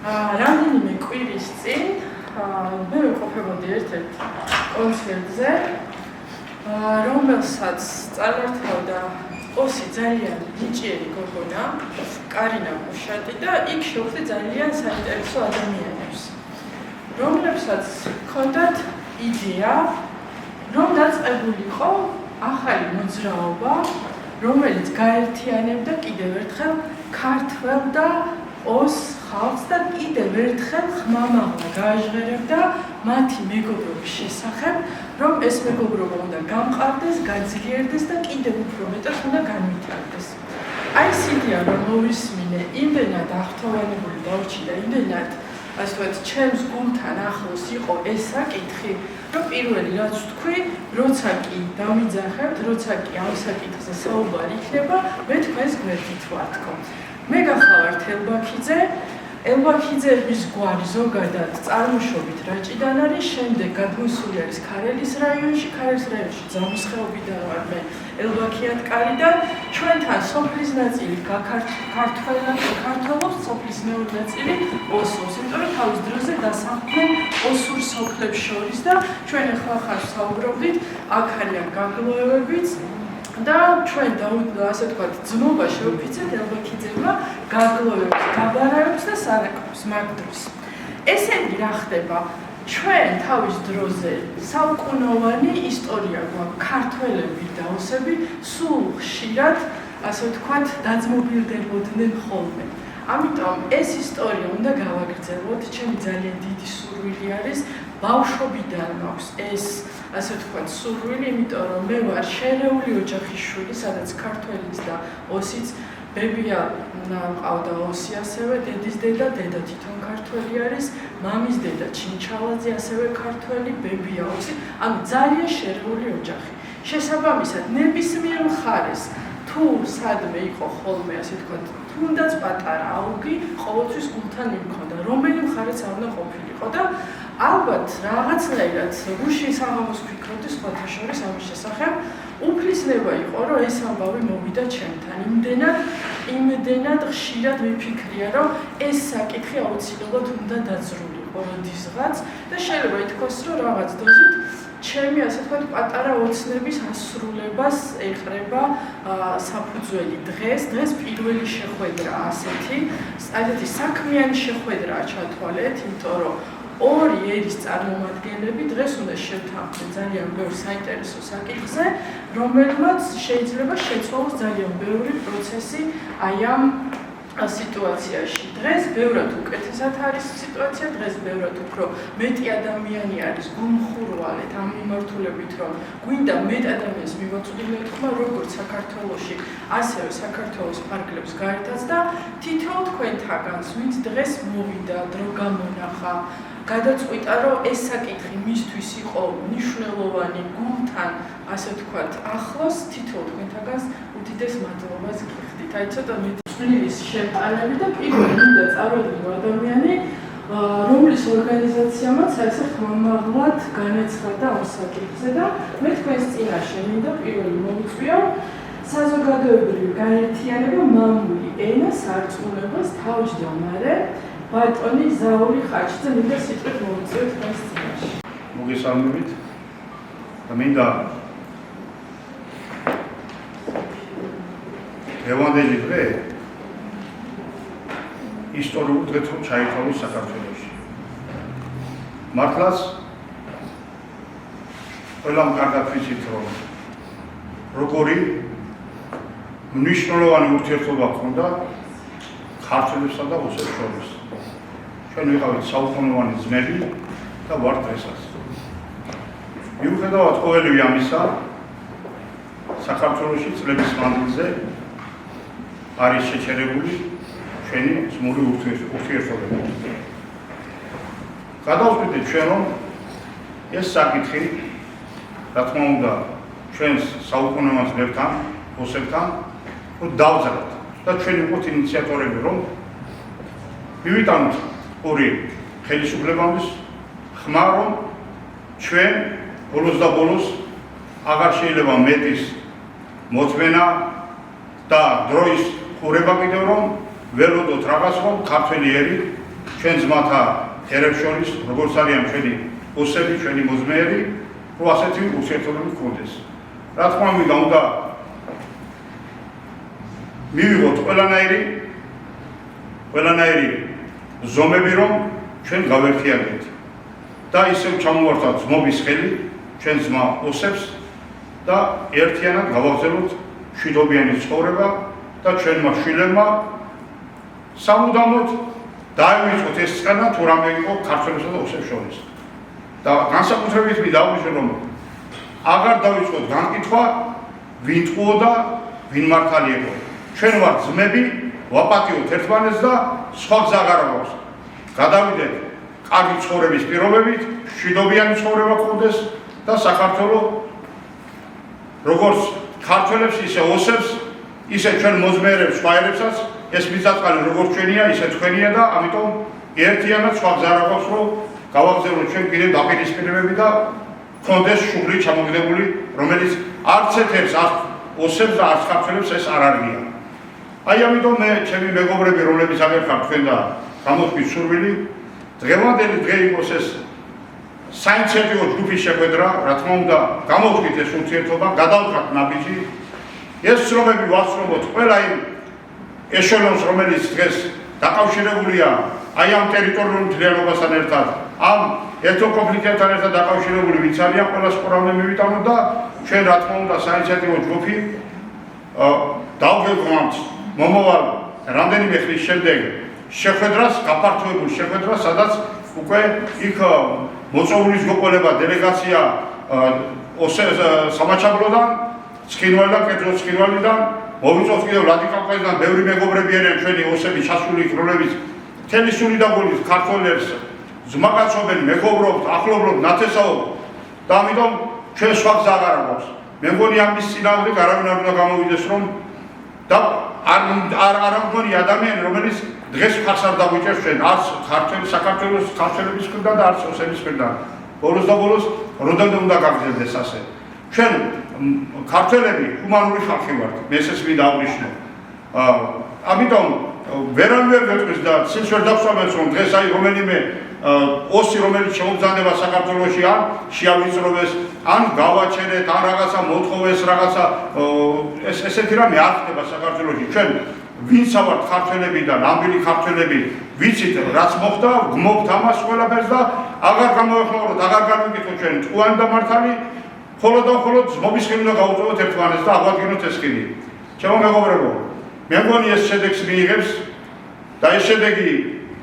რამდენიმე კვირის წინ მე ვიყოფებოდი ერთ-ერთ კონცერტზე, რომელსაც წარმართავდა ოსი ძალიან ნიჭიერი გოგონა, კარინა მუშატი და იქ შევხვდი ძალიან საინტერესო ადამიანებს, რომლებსაც ჰქონდათ იდეა, რომ დაწყებულიყო ახალი მოძრაობა, რომელიც გაერთიანებდა კიდევ ერთხელ ქართველ და ოს ხალხს და კიდევ ერთხელ ხმამაღლა გააჟღერებდა მათი მეგობრობის შესახებ, რომ ეს მეგობრობა უნდა გამყარდეს, გაძლიერდეს და კიდევ უფრო მეტად უნდა განვითარდეს. Აი ეს იდეა რომ მოვისმინე, იმდენად აღფრთოვანებული დავრჩი და იმდენად ასე ვთქვათ, ჩემს გულთან ახლოს იყო ეს საკითხი, რომ პირველი რაც ვთქვი, როცა კი დამიძახებთ, როცა კი ამ საკითხზე საუბარი იქნება, მე თქვენს გვერდით ვარ თქო. მე გახლავართ ელბაქიძეების გვარი ზოგადად წარმოშობით რაჭიდან არის, შემდეგ გადმოსული არის ქარელის რაიონში ძამის ხეობიდან ვარ მე ელბაქიანტკარიდან, ჩვენთან სოფლის ნაწილი საქართველოს, სოფლის მეორე ნაწილი ოსოს, იმიტომ რომ თავის დროზე დასახლდნენ ოსურ სოფლებს შორის და ჩვენ ახლა საუბრობდით, აქ არიან გაგლოევებიც და ჩვენ ასე ვთქვათ, ძმობა შევფიცეთ ელბაქიძეებმა გაგლოევებს, გაბარაებს და სარაკმებს მაგ დროს. ესენი რა ხდება? ჩვენ თავის დროზე საუკუნოვანი ისტორია გვაქვს, ქართველები და ოსები სულ ხშირად, ასე ვთქვათ, დაძმობილდებოდნენ ხოლმე. ამიტომ ეს ისტორია უნდა გავაგრძელოთ, ჩემი ძალიან დიდი სურვილი არის, ბავშვობიდან მაქვს ეს ასე ვთქვათ, სურვილი, იმიტომ რომ მე ვარ შერეული ოჯახის შვილი, სადაც ქართველიც და ოსიც, ბებია მყავდა ოსი ასევე, დედის დედა თვითონ ქართველი არის, მამის დედა ჩინჩალაძე ასევე ქართველი, ბებია ოსი, ანუ ძალიან შერეული ოჯახი. შესაბამისად, ნებისმიერ მხარეს თუ სადმე იყო ხოლმე, ასე ვთქვათ, თუნდაც პატარა აუგი, ყოველთვის გულთან იმქონდა, რომელი მხარეც არ უნდა ყოფილიყო და ალბათ რაღაცნაირად გუშინ საღამოს ვფიქრობდი სხვათა შორის ამის შესახებ, უფლისნება იყო, რომ ეს ამბავი მოვიდა ჩემთან. იმდენად ხშირად ვიფიქრია, რომ ეს საკითხი აუცილებლად უნდა დაძრულიყო როდისღაც და შეიძლება ითქვას, რომ რაღაც დოზით ჩემი ასე ვთქვათ, პატარა ოცნების ასრულებას ეყრება საფუძველი დღეს პირველი შეხვედრა ასეთი საქმიანი შეხვედრაა ჩათვალეთ, იმიტომ რომ ორი ერის წარმომადგენლები დღეს უნდა შევთანხმდეთ ძალიან ბევრ საინტერესო საკითხზე, რომელმაც შეიძლება შეცვალოს ძალიან ბევრი პროცესი აი ამ სიტუაციაში. დღეს ბევრად უკეთესად არის სიტუაცია, დღეს ბევრად უფრო მეტი ადამიანი არის გულმხურვალეთ ამ მიმართულებით, რომ გვინდა მეტ ადამიანს მივაწვდიოთ ხმა, როგორც საქართველოში, ასევე საქართველოს ფარგლებს გარეთაც და თითოეულ თქვენთაგანს, ვინც დღეს მოვიდა, დრო გამონახა, გადაწყვიტა, რომ ეს საკითხი მისთვის იყო მნიშვნელოვანი, გულთან, ასე ვთქვათ, ახლოს, თითოეულ თქვენთაგანს უდიდეს მადლობას გიხდით. აი ცოტა მეცვლის შემტანელი და პირველი უნდა წარვადგინო ადამიანი, რომლის ორგანიზაციამაც ასე ხმამაღლად განაცხადა ამ საკითხზე და მე თქვენს წინაშე მინდა პირველი მოვიწვიო საზოგადოებრივი გაერთიანება მამული ენა სარწმუნოებას თავმჯდომარე ბატონი ზაური ხაჩიძე მინდა სიტყვით მოვიწვიო თქვენს წინაშე. მოგესალმებით და მინდა ევანდელი დღე ისტორიულ დღეს რომ ჩაითვალოს საქართველოში. მართლაც ყველამ კარგად ვიცით, რომ როგორი მნიშვნელოვანი ურთიერთობა ჰქონდა ქართველებსა და ოსებს შორის. ჩვენ ვიყავით საუკუნოვანი ძმები და ვართ დღესაც. მიუხედავად ყოველივე ამისა, საქართველოში წლების მანძილზე არის შეჩერებული ჩვენი ძმური ურთიერთობები. გადავწყვიტეთ ჩვენ, რომ ეს საკითხი, რა თქმა უნდა, ჩვენს საუკუნოვან ძმებთან, ოსებთან, დავძრათ და ჩვენ ვიყოთ ინიციატორები, რომ მივიტანოთ ორი ხელისუფლებამდის ხმა, რომ ჩვენ ბოლოს და ბოლოს აღარ შეიძლება მეტის მოწმენა და დროის ხურება კიდევ რომ ველოდოთ რაღაც რომ ქართველი ერი ჩვენ ძმათა ერებს შორის, როგორც არიან ჩვენი ოსები, ჩვენი მოძმეები, რომ ასეთი ურთიერთობები გქონდეს. რა თქმა უნდა, მივიღოთ ყველანაირი ზომები, რომ ჩვენ გავერთიაგეთ და ისევ ჩამოვართვათ ძმობის ხელი ჩვენ ძმა ოსებს და ერთიანად გავაგზავნოთ მშვიდობიანი ცხოვრება და ჩვენმა შვილებმა სამუდამოდ დაივიწყოთ ეს წყანა თუ რამე იყო ქართველებსა და ოსებს შორის. და განსაკუთრებით დავუშვი, რომ აღარ დავიწყოთ განკითხვა, ვინ ტყუო და ვინ მართალი იყო. ჩვენ ვართ ძმები, ვაპატიოთ ერთმანეთს და სხვა გზა აღარ გვაქვს. გადავიდეთ კარგი ცხოვრების პირობებით, მშვიდობიანი ცხოვრება გქონდეს და საქართველო როგორც ქართველებს, ისე ოსებს, ისე ჩვენ მოძმეერებს, სხვა ერებსაც ეს მიწა-წყალი როგორც ჩვენია, ისე თქვენია და ამიტომ ერთიანად სხვა გზა არ გვაქვს, რომ გავაგზავნოთ ჩვენ კიდევ დაპირისპირებები და გქონდეს შუღლი ჩამოგდებული, რომელიც არც ერთ ოსებს და არც ქართველებს ეს არ არგია. აი ამიტომ მე ჩემი მეგობრები, რომლებიც აგერხარ თქვენ და გამოთქვით სურვილი, დღევანდელი დღე იყოს ეს საინიციატივო ჯგუფის შეხვედრა, რა თქმა უნდა, გამოთქვით ეს ურთიერთობა, გადავხართ ნაბიჯი, ეს ცნობები ვაცნობოთ ყველა იმ ეშელონს, რომელიც დღეს დაკავშირებულია აი ამ ტერიტორიულ მთლიანობასთან ერთად, ამ ეთნოკონფლიქტთან ერთად დაკავშირებული ვინც არიან, ყველას ყურავნე მივიტანოთ და ჩვენ რა თქმა უნდა საინიციატივო ჯგუფი დავგეგმავთ მომავალ რამდენიმე ხნის შემდეგ შეხვედრას, გაფართოებულ შეხვედრას, სადაც უკვე იქ მოწვეულის გოყოლება დელეგაცია სამაჩაბლოდან, ცხინვალიდან, კერძო ცხინვალიდან, მოვიწვევთ კიდევ ლადიკავკაზიდან ბევრი მეგობრები არიან ჩვენი ოსები ჩასული იქ, რომლებიც მთელი სული და გულით ქართველებს ძმაკაცობენ, მეგობრობთ, ახლობთ, ნათესაობთ და ამიტომ ჩვენ სხვა გზა აღარ გვაქვს. მე მგონი ამის წინააღმდეგ არავინ არ უნდა გამოვიდეს, რომ და არ მგონი ადამიანი, რომელიც დღეს ხარს არ დაგვიჭერს ჩვენ, არც საქართველოს ქართველების მხრიდან და არც ოსების მხრიდან. ბოლოს და ბოლოს როდემდე უნდა გაგრძელდეს ასე. ჩვენ ქართველები ჰუმანური ხალხი ვართ, მე ესეც მინდა აღვნიშნო. ამიტომ ვერავინ ვეტყვის და ცილს ვერ დავსვამებს, რომ დღეს აი რომელიმე ოსი, რომელიც შემოგზანება საქართველოში, ან შეავიწროვეს, ან გავაჩერეთ, ან რაღაცა მოთხოვეს, რაღაცა ესეთი რამე არ ხდება საქართველოში. ჩვენ ვინც ვართ ქართველები და ნამდვილი ქართველები, ვიცით რაც მოხდა, გმობთ ამას ყველაფერს და აღარ გამოეხმაუროთ, აღარ განვიკითხოთ ჩვენ ტყუანი და მართალი, მხოლოდ და მხოლოდ ძმობის ხილი უნდა გაუწევოთ ერთმანეთს და აღვადგინოთ ეს ხილი. ჩემო მეგობრებო, მე მგონი ეს შედეგს მიიღებს და ეს შედეგი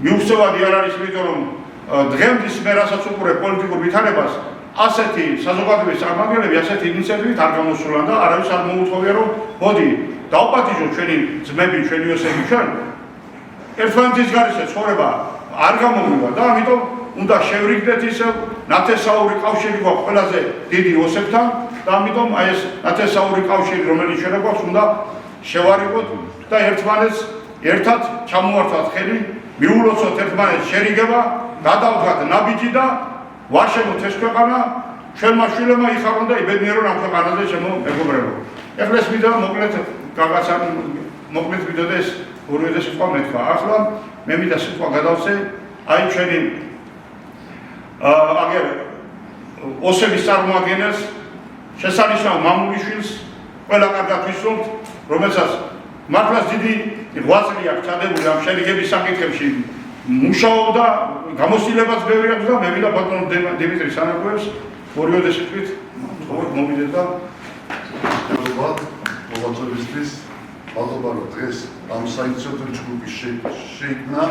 მიუღწევადი არ არის, იმიტომ რომ დღემდე მე რასაც უყურებ პოლიტიკურ ვითარებას, ასეთი საზოგადოების წარმომადგენლები ასეთი ინიციატივით არ გამოსულან და არავის არ მოუთხოვია, რომ მოდი დავპატიჟოთ ჩვენი ძმები, ჩვენი ოსები, ჩვენ ერთმანეთის გარეშე ცხოვრება არ გამომივა და ამიტომ უნდა შევრიგდეთ ისევ ნათესაური კავშირი გვაქვს ყველაზე დიდი ოსებთან და ამიტომ აი ეს ნათესაური კავშირი, რომელიც ჩვენ გვაქვს, უნდა შევარიყოთ და ერთმანეთს ერთად ჩამოვართვათ ხელი, მიულოცოთ ერთმანეთს შერიგება, გადავდგათ ნაბიჯი და ვაშენოთ ეს ქვეყანა, ჩვენმა შვილებმა იხარონ და იბედნიერონ ამ ქვეყანაზე, ჩემო მეგობრებო. ეხლა ეს ვიდეო მოკლედ ვიდეო და ეს ორივე სიტყვა მეთქვა. ახლა მე მინდა სიტყვა გადავცე აი ჩვენი აგერ ოსების წარმოადგენელს, შესანიშნავ მამულიშვილს, ყველა კარგად ვისურვებთ, რომელსაც მართლაც დიდი ღვაწლი აქვს ჩადებული ამ შერიგების საკითხებში, მუშაობდა, გამოცდილებაც ბევრი აქვს და მე მინდა ბატონო დიმიტრი სანაკოევს ორივე სიტყვით მოვიდეთ და მოღვაწეებისთვის მადლობა, რომ დღეს ამ საინიციატივო ჯგუფის შეიქმნა.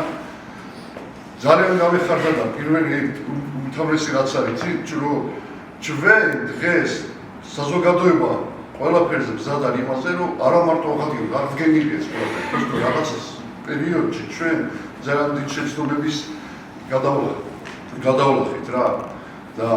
ძალიან გამეხარდა და პირველი უმთავრესი რაც არის, რომ ჩვენ დღეს საზოგადოება ყველაფერზე მზად არის იმაზე, რომ არა მარტო აღადგინოთ, არ ვგენილი ეს ყველაფერი, თუმცა რაღაცას პერიოდში ჩვენ ძალიან დიდ შეცდომების გადავლახით რა და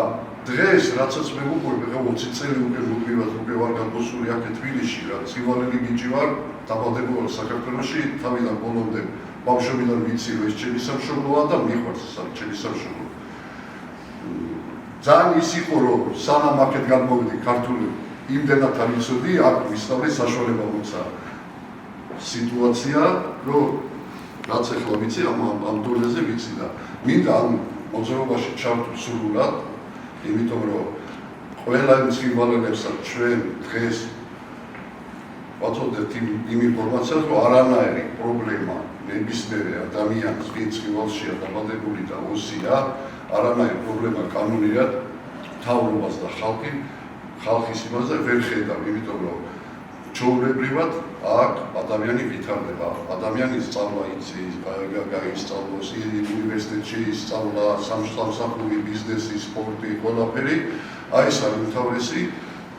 დღეს რაცაც მე ვუყურებ, ეხლა 20 წელი უკვე ვარ გამოსული აქ თბილისში რა, ცივალელი ბიჭი ვარ, დაბადებულ საქართველოში, თავიდან ბოლომდე ბავშვობიდან ვიცი, რომ ეს ჩემი სამშობლოა და მიყვარს ეს არის ჩემი სამშობლო. ძალიან ის იყო, რომ სანამ აქეთ გადმოვიდი ქართული იმდენად არ ვიცოდი, აქ ვისწავლე საშუალება მოცა სიტუაცია, რომ რაც ახლა ვიცი ამ დონეზე ვიცი და მინდა ამ მოძრაობაში ჩავთვლი სრულად, იმიტომ რომ ყველა იმ სიმბოლოებსაც ჩვენ დღეს ვაწოდეთ იმ ინფორმაციას, რომ არანაირი პრობლემა ნებისმიერი ადამიანის ვინც ხილშია დაბადებული და ოსია, არანაირი პრობლემა კანონიად მთავრობას და ხალხის იმაზე ვერ ხედავ, იმიტომ რომ ჩვეულებრივად აქ ადამიანი ვითარდება, ადამიანი სწავლა იცის, გაისწავლოს უნივერსიტეტში ისწავლა, სამსახური, ბიზნესი, სპორტი, ყველაფერი, აი ეს არის უმთავრესი,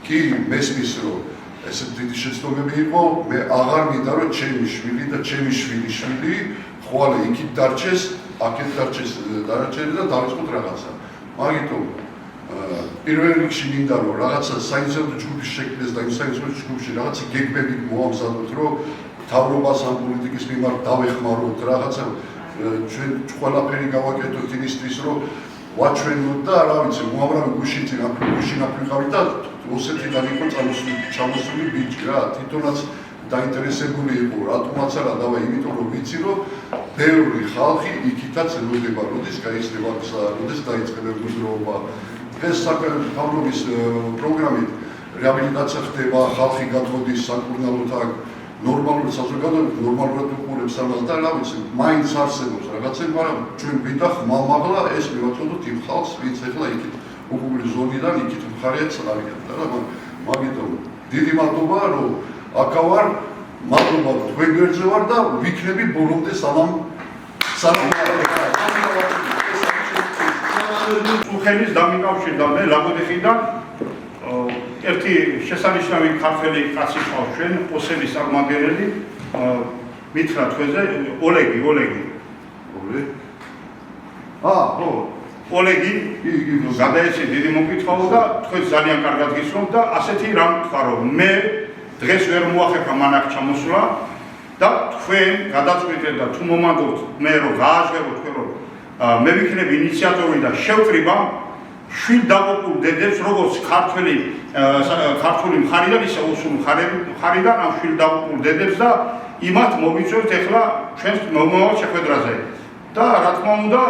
კი მესმის რომ ესე დიდი შეცდომები იყო, მე აღარ მინდა რომ ჩემი შვილი და ჩემი შვილიშვილი ხვალე იქით დარჩეს, აქეთ დარჩეს დანარჩენი და დავიწყოთ რაღაცა. მაგიტომ პირველ რიგში მინდა რომ რაღაცა საინტერესო ჯგუფი შექმნეს და იმ საინტერესო ჯგუფში რაღაცა გეგმები მოამზადოთ, რომ მთავრობას ამ პოლიტიკის მიმართ დავეხმაროთ, რაღაცა ჩვენ ყველაფერი გავაკეთოთ იმისთვის, რომ ვაჩვენოთ და რა ვიცი, უამრავი გუშინ წინ აფრიკავით და ოსეთიდან იყო ჩამოსული ბიჭი რა, თვითონაც დაინტერესებული იყო, რატომაც არა დავა, იმიტომ რომ ვიცი, რომ ბევრი ხალხი იქითაც ელოდება, როდის გაიცნება, როდის დაიწყება მოძრაობა. ეს მთავრობის პროგრამით რეაბილიტაცია ხდება, ხალხი გადმოდის საკურნალოდ აქ ნორმალურად საზოგადოებით, ნორმალურად უყურებს ამას და რა ვიცი, მაინც არსებობს რაღაცები, მაგრამ ჩვენ გვინდა ხმალმაღლა ეს მივაწოდოთ იმ ხალხს, ვინც ახლა იქით უკუღური ზონიდან იქით მხარეაც არიან და მაგიტომ დიდი მადლობა, რომ აქა ვარ, მადლობა თქვენ გვერდზე ვარ და ვიქნები ბოლომდე სანამ უხელის დამიკავშირდა მე ლაგოდეხიდან ერთი შესანიშნავი ქართველი კაცი ყავს ჩვენ, ოსების წარმომადგენელი, მითხრა თქვენზე ოლეგი. ხო. ოლეგი გადაეცი დიდი მოკითხაო და თქვენ ძალიან კარგად გისმენთ და ასეთი რამ თქვა რომ მე დღეს ვერ მოახერხა მან აქ ჩამოსვლა და თქვენ გადაწყვეტეთ და თუ მომანდოთ მე რომ გააჟღეროთ თქვენ რომ მე ვიქნები ინიციატორი და შევკრიბა შვილ დაღუპულ დედებს როგორც ქართული მხარიდან ისე ოსური მხარიდან ამ შვილ დაღუპულ დედებს და იმათ მოვიწვევთ ახლა ჩვენს მომავალ შეხვედრაზე და რა თქმა უნდა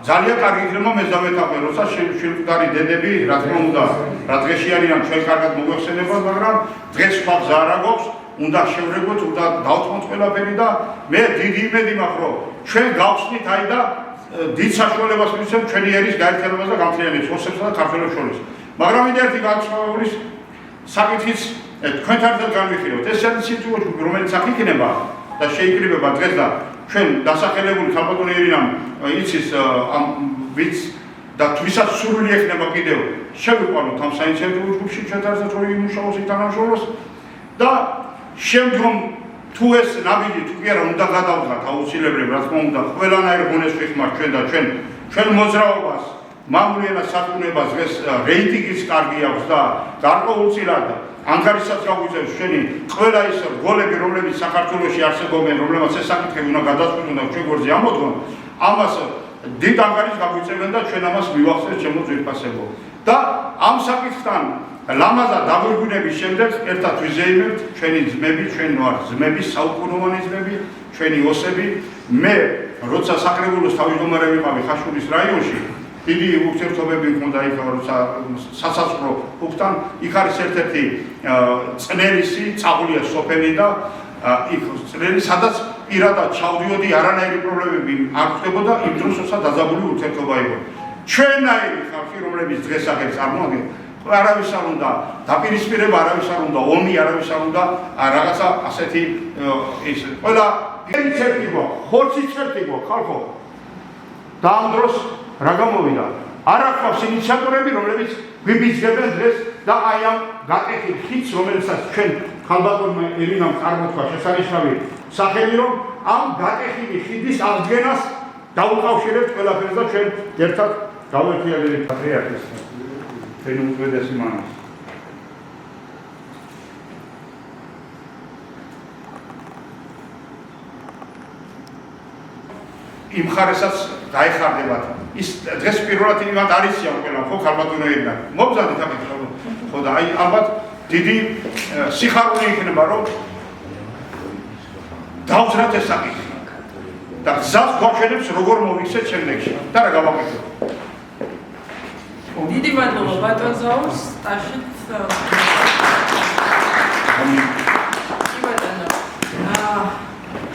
ძალიან კარგი იქნება მეზავეთახე, როცა შვილმკვდარი დედები, რა თქმა უნდა, რა დღეში არიან ჩვენ კარგად მოგვეხსენებათ, მაგრამ დღეს სხვა გზა არ აქვს, უნდა შევრეგოთ, უნდა დავთმოთ ყველაფერი და მე დიდი იმედი მაქვს, რომ ჩვენ გავხსნით აი და დიდ საშუალებას მივცემთ ჩვენი ერის გაერთიანებას და გამთლიანებას ოსებსა და ქართველებს შორის. მაგრამ მინდა ერთი განსხვავებული საკითხიც თქვენთან ერთად განვიხილოთ. ეს ინიციატივა ჯგუფი, რომელიც აქ იქნება და შეიკრიბება დღეს და ჩვენ დასახელებული ქალბატონი ერინამ იცის ამ ვიც და თვისაც სურვილი ექნება კიდევ შევიყვანოთ ამ საინიციატივო ჯგუფში ჩვენთან ერთად რომ იმუშაოს ითანამშრომლოს და შემდგომ თუ ეს ნაბიჯი თუ კი არა უნდა გადავდგათ აუცილებლად რა თქმა უნდა ყველანაირ ღონეს ვიხმართ ჩვენ და ჩვენ მოძრაობას მამულიანად სარწმუნოებას დღეს რეიტინგიც კარგი აქვს და გარკვეულწილად ანგარიშსაც გაგვიწევს ჩვენი ყველა ის რგოლები რომლებიც საქართველოში არსებობენ რომლებსაც ეს საკითხები უნდა გადაწყვეტონ და ჩვენ გვერდზე ამოდგონ ამას დიდ ანგარიშს გაგვიწევენ და ჩვენ ამას მივახცევთ ჩემო ძვირფასებო და ამ საკითხთან ლამაზად დაგვირგვინების შემდეგ ერთად ვიზეიმებთ ჩვენი ძმები, ჩვენ ვარ ძმები, საუკუნოვანი ძმები, ჩვენი ოსები. მე როცა საკრებულოს თავმჯდომარე ვიყავი ხაშურის რაიონში, დიდი ურთიერთობები მქონდა იქ, როცა სასაზღვრო უბთან, იქ არის ერთ-ერთი წნელისი, წაღულია სოფელი და იქ წნელი, სადაც პირადად ჩავდიოდი, არანაირი პრობლემები არ ხდებოდა, იმ დროს როცა დაძაბული ურთიერთობა იყო. ჩვენნაირი ხალხი, რომლებიც დღეს აქ წარმოადგენთ, არავის არ უნდა დაპირისპირება, არავის არ უნდა ომი, არავის არ უნდა რაღაცა ასეთი ის ყველა ინიციატივა, ხორციც ერთიგო ხალხო. და ამ დროს რა გამოვიდა? არ აქვს ინიციატორები, რომლებიც გვიბიძგებენ დღეს და აი ამ გაკეთილ ხიდს, რომელსაც ჩვენ ქალბატონმა ერინამ წარმოთქვა შესანიშნავი სახელი, რომ ამ გაკეთილი ხიდის აღდგენას დაუკავშირებთ ყველაფერს და ჩვენ ერთად გავერთიებთ პატრიარქის ჩვენი უძველესი მამის. იმ ხარესაც დაეხარდებათ. ის დღეს პირველად იმათ არის ყველა ხო ქალბატონო ერინამ. მოგზადეთ აქ ხო და აი ალბათ დიდი სიხარული იქნება რომ დავძრათ ეს საკითხი. და გზას გვაჩვენებს როგორ მოვიქცეთ შემდეგში და რა გავაკეთოთ. დიდი მადლობა ბატონ ზაურს, სტაშით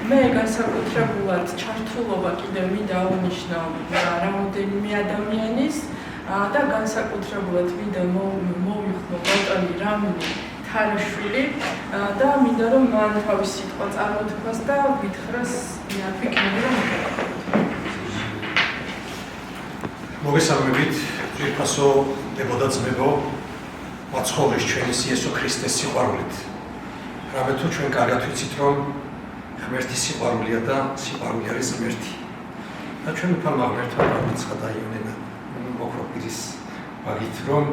მე განსაკუთრებულად ჩართულობა კიდევ მინდა აღნიშნო რამოდენიმე ადამიანის და განსაკუთრებულად მინდა მოვიხმო ბატონი რამინ თარაშვილი და მინდა რომ მან თავის სიტყვა წარმოთქვას და გითხრას ვიქნები რომ მოგესალმებით ძვირფასო დებოდა ძმებო მაცხოვრის ჩვენი იესო ქრისტეს სიყვარულით. რამე თუ ჩვენ კარგად ვიცით რომ ღმერთი სიყვარულია და სიყვარული არის ღმერთი. და ჩვენ უფალმა ღმერთმა გამოცხადა იონენა ოქროპირის ვაგით რომ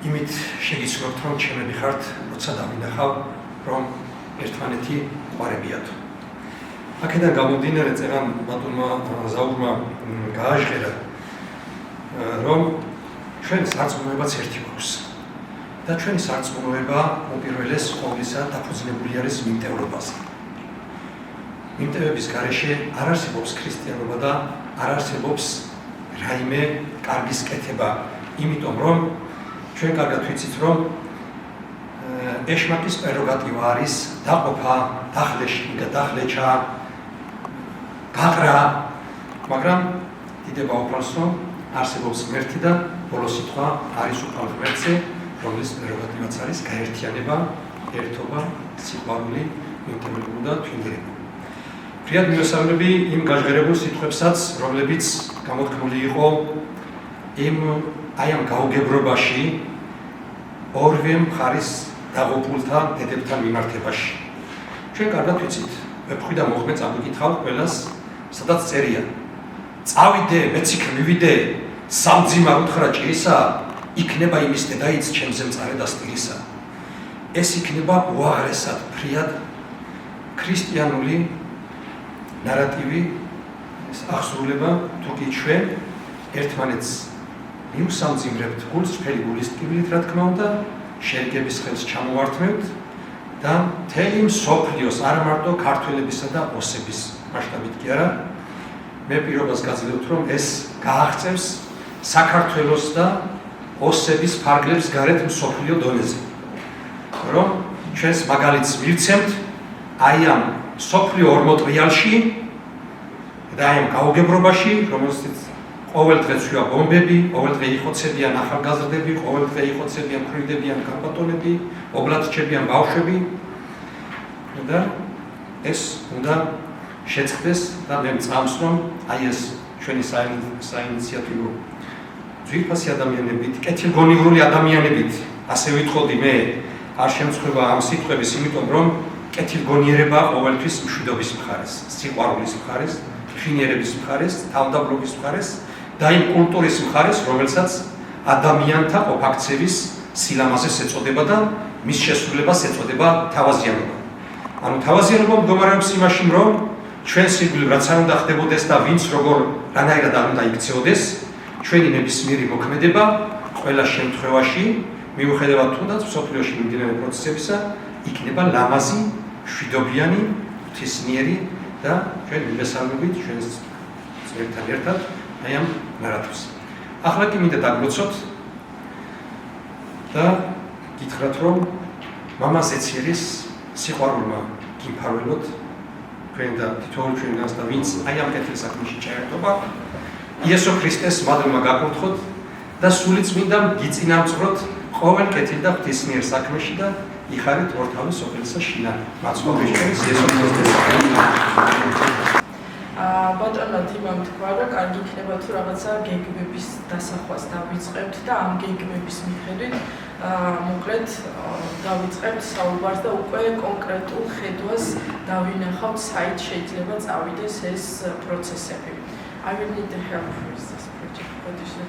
იმით შეგიცნობთ რომ ჩემები ხართ როცა დავინახავ რომ ერთმანეთი ყვარებიათ. აქედან გამომდინარე წეგან ბატონმა ზაურმა გააჟღერა რომ ჩვენ სარწმუნოებაც ერთი გვაქვს და ჩვენი სარწმუნოება უპირველეს ყოვლისა დაფუძნებული არის მიმტევრობაზე. მიმტევრობის გარეშე არ არსებობს ქრისტიანობა და არ არსებობს რაიმე კარგის კეთება, იმიტომ რომ ჩვენ კარგად ვიცით რომ ეშმაკის პრეროგატივა არის დაყოფა, დახლეჩა, გაყრა, მაგრამ დიდება უფალს რომ არსებობს ღმერთი და ბოლო სიტყვა არის უფალ ღმერთზე, რომლის პრეროგატივაც არის გაერთიანება, ერთობა, სიყვარული, მიმტევრობა და თვინიერება. ფრიად მივესალმები იმ გაჟღერებულ სიტყვებსაც, რომლებიც გამოთქმული იყო აი ამ გაუგებრობაში ორივე მხარის დაღუპულთა დედებთან მიმართებაში. ჩვენ კარგად ვიცით, ვეფხვი და მოხმე წამიკითხავ ყველას, სადაც წერია. წავიდე, მეც იქ მივიდე, სამძიმა უთხრა ჭირისა, იქნება იმის დედაიც ჩემზე მწარე და სტირისა. ეს იქნება უაღრესად ფრიად ქრისტიანული ნარატივი, აღსრულება, თუ კი ჩვენ ერთმანეთს მიუსამძიმრებთ გულს წფელი გულის ტკივილით, რა თქმა უნდა, შერიგების ხელს ჩამოვართმევთ და მთელი მსოფლიოს, არა მარტო ქართველებისა და ოსების მასშტაბით კი არა, მე პირობას გაძლევთ, რომ ეს გააღწევს საქართველოს და ოსების ფარგლებს გარეთ მსოფლიო დონეზე. რომ ჩვენს მაგალითს მივცემთ აი ამ მსოფლიო 40 რეალში და აი ამ გაუგებრობაში, რომელსაც ყოველ დღე ცვია ბომბები, ყოველ დღე იხოცებიან ახალგაზრდები, ყოველ დღე იხოცებიან ფრინდებიან კაპატონები, ობლატჩებიან ბავშვები და ეს უნდა შეწყდეს და მე მწამს რომ აი ეს ჩვენი საინიციატივო ძვირფასი ადამიანებით, კეთილგონივრული ადამიანებით, ასე ვიტყოდი მე, არ შემწხვევა ამ სიტყვების, იმიტომ რომ კეთილგონიერება ყოველთვის მშვიდობის მხარეს, სიყვარულის მხარეს, თვინიერების მხარეს, თავდაბლობის მხარეს და იმ კულტურის მხარეს, რომელსაც ადამიანთა ყოფაქცევის სილამაზეს ეწოდება და მის შესრულებას ეწოდება თავაზიანობა. ანუ თავაზიანობა მდგომარეობს იმაში, რომ ჩვენ სიკვდილ რაც არ უნდა ხდებოდეს და ვინც როგორ რანაირად არ უნდა იქცეოდეს, ჩვენი ნებისმიერი მოქმედება ყველა შემთხვევაში, მიუხედავად თუნდაც მსოფლიოში მიმდინარე პროცესებისა, იქნება ლამაზი, მშვიდობიანი, ღვთისმიერი და ჩვენ მივესალმებით ჩვენს ძმებთან ერთად აი ამ ნარატივს. ახლა კი მინდა დაგლოცოთ და გითხრათ, რომ მამა ზეციერის სიყვარულმა გიმფარველოთ თქვენ და თითოეული ჩვენგანს და ვინც აი ამ კეთილ საქმეში ჩაერთობა, იესო ქრისტეს მადლმა გაკურთხოთ და სული წმინდამ გიწინამძღვროთ ყოველ კეთილ და ღვთისმიერ საქმეში და იხარით ორთავის სოფელსა შინა მაცხოვრის ჩვენს იესო ქრისტეს ბატონად იმამ თქვა, რომ კარგი იქნება თუ რაღაცა გეგმების დასახვას დავიწყებთ და ამ გეგმების მიხედვით მოკლედ დავიწყებთ საუბარს და უკვე კონკრეტულ ხედვას დავინახავთ, საით შეიძლება წავიდეს ეს პროცესები. I will need the help with this project,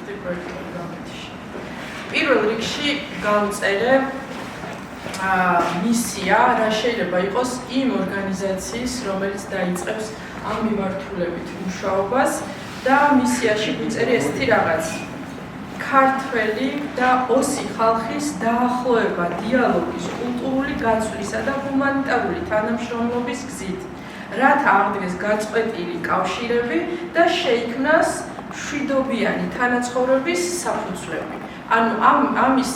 the project organization. პირველ რიგში გავწერე მისია, რა შეიძლება იყოს იმ ორგანიზაციის, რომელიც დაიწყებს ამ მიმართულებით მუშაობას და მისიაში გვიწერე ესეთი რაღაც. ქართველი და ოსი ხალხის დაახლოება დიალოგის, კულტურული გაცვლისა და ჰუმანიტარული თანამშრომლობის გზით. რათა აღდგეს გაწყვეტილი კავშირები და შეიქმნას მშვიდობიანი თანაცხოვრების საფუძვლები. ანუ ამის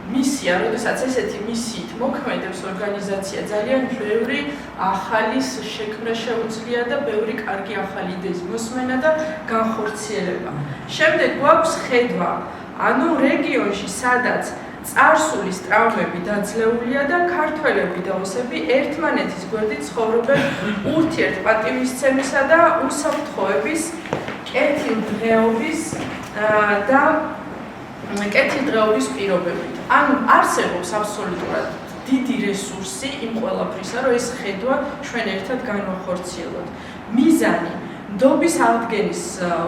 მისია, როდესაც ესეთი მისიით მოქმედებს ორგანიზაცია, ძალიან ბევრი ახალი შექმნა შეუძლია და ბევრი კარგი ახალი იდეის მოსმენა და განხორციელება. შემდეგ გვაქვს ხედვა, ანუ რეგიონში, სადაც წარსულის ტრავმები დაძლეულია და ქართველები და ოსები ერთმანეთის გვერდით ცხოვრობენ ურთიერთპატივისცემისა და უსაფრთხოების კეთილდღეობის პირობებით. ანუ არსებობს აბსოლუტურად დიდი რესურსი იმ ყველაფრისა, რომ ეს ხედვა ჩვენ ერთად განვახორციელოთ. მიზანი ნდობის აღდგენის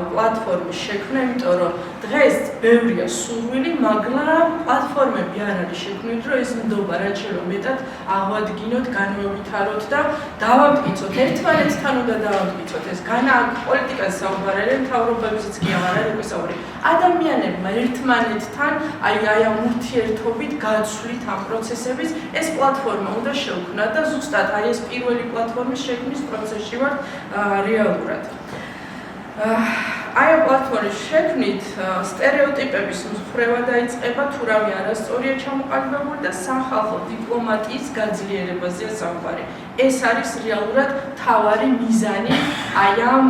პლატფორმის შექმნა, იმიტომ რომ დღეს ბევრია სურვილი, მაგრამ პლატფორმები არ არის შექმნილი, რომ ეს ნდობა რაც შეიძლება მეტად აღვადგინოთ, განვავითაროთ და დავამტკიცოთ ერთმანეთთან უნდა დავამტკიცოთ ეს პოლიტიკაზე საუბარი არის, მთავრობებზეც კი აღარ არის უკვე საუბარი. ადამიანებმა ერთმანეთთან აი ამ ურთიერთობით გაცვლით ამ პროცესების ეს პლატფორმა უნდა შევქმნათ და ზუსტად აი ეს პირველი პლატფორმის შექმნის პროცესში ვართ რეალურად. აი ამ პლატფორმის შექმნით სტერეოტიპების მხრევა დაიწყება, თუ რამე არასწორია ჩამოყალიბებული და სახალხო დიპლომატიის გაძლიერებაზეა საუბარი. ეს არის რეალურად მთავარი მიზანი აი ამ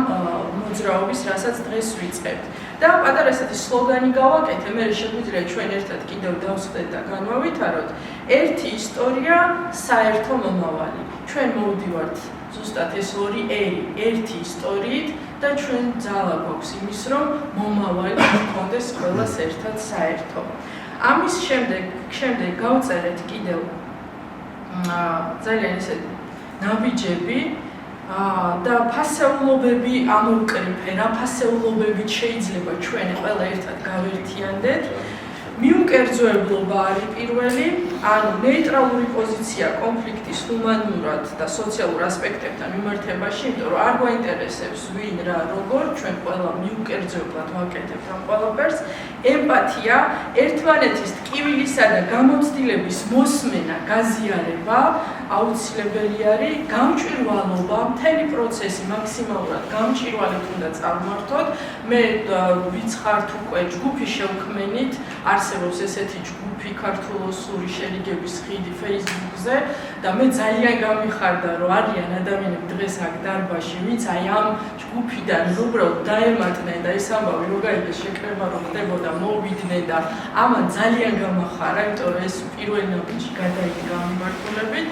მოძრაობის, რასაც დღეს ვიწყებთ. და პატარა ესეთი სლოგანი გავაკეთე, მე შეგვიძლია ჩვენ ერთად კიდევ დავსხდეთ და განვავითაროთ. ერთი ისტორია, საერთო მომავალი. ჩვენ მოვდივართ ზუსტად ეს ორი ერი, ერთი ისტორიით და ჩვენ ძალა გვაქვს იმის, რომ მომავალი გქონდეს ყველას ერთად საერთო. ამის შემდეგ გავწერეთ კიდევ ძალიან ისე ნაბიჯები და ფასეულობები ამოვკრიფე, რა ფასეულობებით შეიძლება ჩვენ ყველა ერთად გავერთიანდეთ. მიუკერძოებლობა არის პირველი, ანუ ნეიტრალური პოზიცია კონფლიქტის ჰუმანურად და სოციალურ ასპექტებთან მიმართებაში, იმიტომ რომ არ გვაინტერესებს ვინ რა როგორ, ჩვენ ყველა მიუკერძოებლად ვაკეთებთ ამ ყველაფერს. ემპათია, ერთმანეთის ტკივილისა და გამოცდილების მოსმენა, გაზიარება აუცილებელი არის, გამჭვირვალობა, მთელი პროცესი მაქსიმალურად გამჭვირვალედ უნდა წარმართოთ. მე ვიცხართ უკვე ჯგუფი შევქმნით, არსებობს ესეთი ჯგუფი ქართულოსური შერიგების ხიდი Facebook-ზე და მე ძალიან გამიხარდა, რომ არიან ადამიანები დღეს აქ დარბაზში, ვინც აი ამ ჯგუფიდან უბრალოდ დაემატნენ და ეს ამბავი რო გაიგეს შეკრება რომ ხდებოდა მოვიდნენ და ამან ძალიან გამახარა, იმიტომ რომ ეს პირველი ნაბიჯი გადაიდგა მიმართულებით.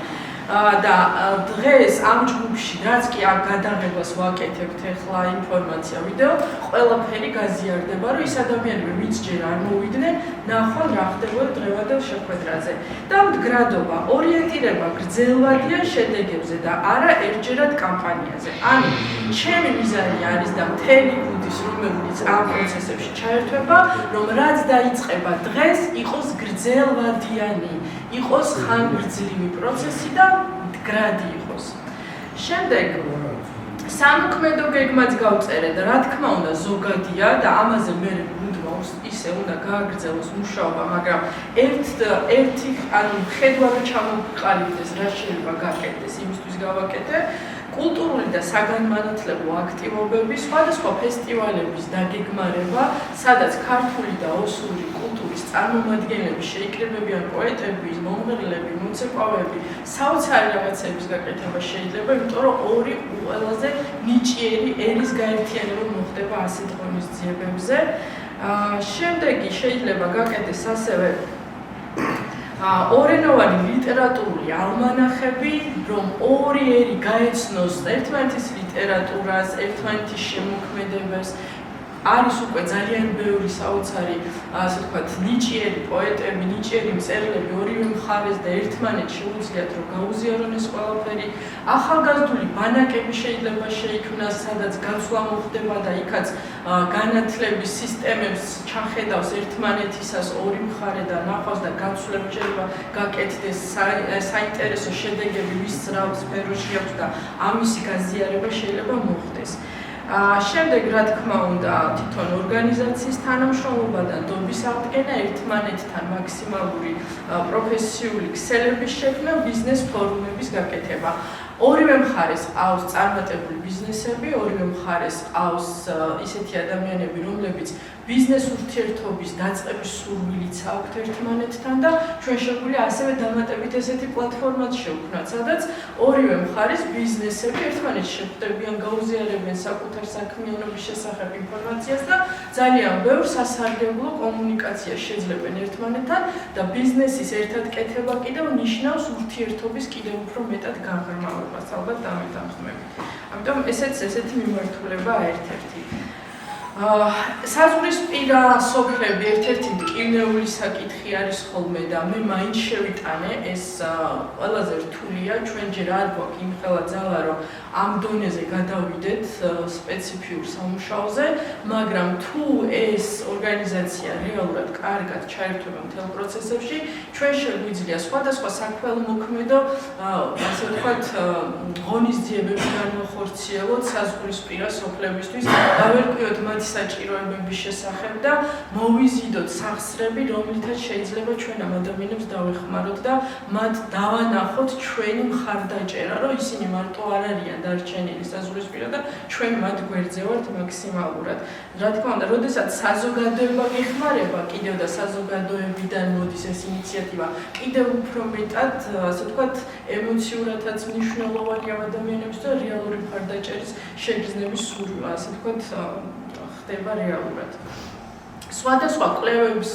და დღეს ამ ჯგუფში რაც კი აქ გადაღებას ვაკეთებთ ახლა ინფორმაცია ვიდეო ყველაფერი გაზიარდება რომ ის ადამიანები ვინც ჯერ არ მოვიდნენ ნახონ რა ხდებოდა დღევანდელ შეხვედრაზე და მდგრადობა ორიენტირება გრძელვადიან შედეგებზე და არა ერთჯერად კამპანიაზე ანუ ჩემი მიზანი არის და მთელი გუნდის რომელიც ამ პროცესებში ჩაერთვება რომ რაც დაიწყება დღეს იყოს გრძელვადიანი იყოს ხანგრძლივი პროცესი და მდგრადი იყოს. შემდეგ სამოქმედო გეგმაც გავწერე და რა თქმა უნდა ზოგადია და ამაზე მე გუნდმა ისე უნდა გააგრძელოს მუშაობა, მაგრამ ერთი ანუ ხედვა რომ ჩამოვყალიბდეს რა შეიძლება გაკეთდეს, იმისთვის გავაკეთე კულტურული და საგანმანათლებლო აქტივობები, სხვადასხვა ფესტივალების დაგეგმარება, სადაც ქართული და ოსური კულტურის წარმომადგენლები შეიკრიბებიან პოეტები, მომღერლები, მოცეკვავეები, საოცარი რაღაცების გაკეთება შეიძლება, იმიტომ რომ ორი ყველაზე ნიჭიერი ერის გაერთიანება მოხდება ასეთ ღონისძიებებზე. შემდეგი შეიძლება გაკეთდეს ასევე ორენოვანი ლიტერატურული ალმანახები, რომ ორი ერი გაეცნოს ერთმანეთის ლიტერატურას, ერთმანეთის შემოქმედებას. არის უკვე ძალიან ბევრი საოცარი, ასე ვთქვათ, ნიჭიერი პოეტები, ნიჭიერი მწერლები ორივე მხარეს და ერთმანეთს შეუძლიათ რომ გაუზიარონ ეს ყველაფერი. ახალგაზრდული ბანაკები შეიძლება შეიქმნას, სადაც გაცვლა მოხდება და იქაც განათლების სისტემებს ჩახედავს ერთმანეთისას ორი მხარე და ნახავს და გაცვლები შეიძლება გაკეთდეს საინტერესო შედეგები ვის რა სფეროში აქვს და ამისი გაზიარება შეიძლება მოხდეს. შემდეგ რა თქმა უნდა თვითონ ორგანიზაციის თანამშრომლობა და ნდობის აღდგენა ერთმანეთთან მაქსიმალური პროფესიული ქსელების შექმნა, ბიზნეს ფორუმების გაკეთება. ორივე მხარეს ყავს წარმატებული ბიზნესები, ორივე მხარეს ყავს ისეთი ადამიანები, რომლებიც ბიზნეს ურთიერთობის დაწყების სურვილიც აქვთ ერთმანეთთან და ჩვენ შეგვიძლია ასევე დამატებით ესეთი პლატფორმაც შევქმნათ, სადაც ორივე მხარის ბიზნესები ერთმანეთს შეხვდებიან, გაუზიარებენ საკუთარ საქმიანობის შესახებ ინფორმაციას და ძალიან ბევრ სასარგებლო კომუნიკაციას შეძლებენ ერთმანეთთან და ბიზნესის ერთად კეთება კიდევ ნიშნავს ურთიერთობის კიდევ უფრო მეტად გაღრმავებას, ალბათ დამეთანხმებით. ამიტომ ესეთი მიმართულებაა ერთ-ერთი. საზღვრისპირა სოფლები ერთ-ერთი მტკივნეული საკითხი არის ხოლმე და მე მაინც შევიტანე ეს ყველაზე რთულია ჩვენ ჯერ არ გვაქვს იმხელა ძალა რომ ამ დონეზე გადავიდეთ სპეციფიურ სამუშაოზე, მაგრამ თუ ეს ორგანიზაცია რეალურად კარგად ჩაერთვება მთელ პროცესებში, ჩვენ შეგვიძლია სხვადასხვა საქველმოქმედო, ასე ვთქვათ, ღონისძიებები განვახორციელოთ საზღვრისპირა სოფლებისთვის, გავერკვიოთ მათი საჭიროებების შესახებ და მოვიზიდოთ სახსრები, რომლითაც შეიძლება ჩვენ ამ ადამიანებს დავეხმაროთ და მათ დავანახოთ ჩვენი მხარდაჭერა, რომ ისინი მარტო არ არიან დარჩენილი საზღვრისპირა და ჩვენ მათ გვერდზე ვართ მაქსიმალურად. რა თქმა უნდა, როდესაც საზოგადოება გეხმარება კიდევ და საზოგადოებიდან მოდის ეს ინიციატივა, კიდევ უფრო მეტად, ასე ვთქვათ, ემოციურადაც მნიშვნელოვანი ამ ადამიანებს და რეალური მხარდაჭერის შეგრძნების სურვილი, ასე ვთქვათ, ხდება რეალურად. სხვადასხვა კვლევებს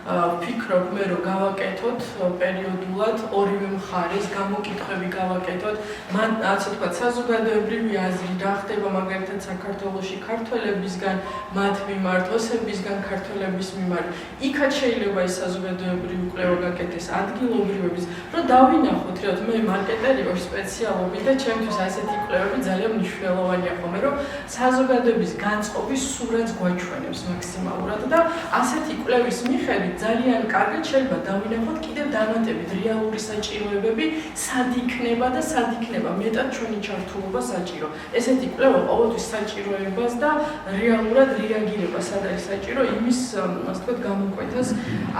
ვფიქრობ მე რომ გავაკეთოთ პერიოდულად ორივე მხარეს გამოკითხვები გავაკეთოთ, მან ასე ვთქვათ საზოგადოებრივი აზრი რა ხდება მაგალითად საქართველოში ქართველებისგან მათ მიმართ, ოსებისგან ქართველების მიმართ. იქაც შეიძლება ეს საზოგადოებრივი კვლევა გაკეთდეს ადგილობრივების, რომ დავინახოთ, რომ მე მარკეტერი ვარ სპეციალობით და ჩემთვის ასეთი კვლევები ძალიან მნიშვნელოვანია ხოლმე, რომ საზოგადოების განწყობის სურათს გვაჩვენებს მაქსიმალურად და ასეთი კვლევის მიხედვით ძალიან კარგად შეიძლება დავინახოთ კიდევ დამატებით რეალური საჭიროებები, სად იქნება და სად იქნება მეტად ჩვენი ჩართულობა საჭირო. ესეთი კვლევა ყოველთვის საჭიროებას და რეალურად რეაგირებას სად არის საჭირო, იმის ასე ვთქვათ გამოკვეთას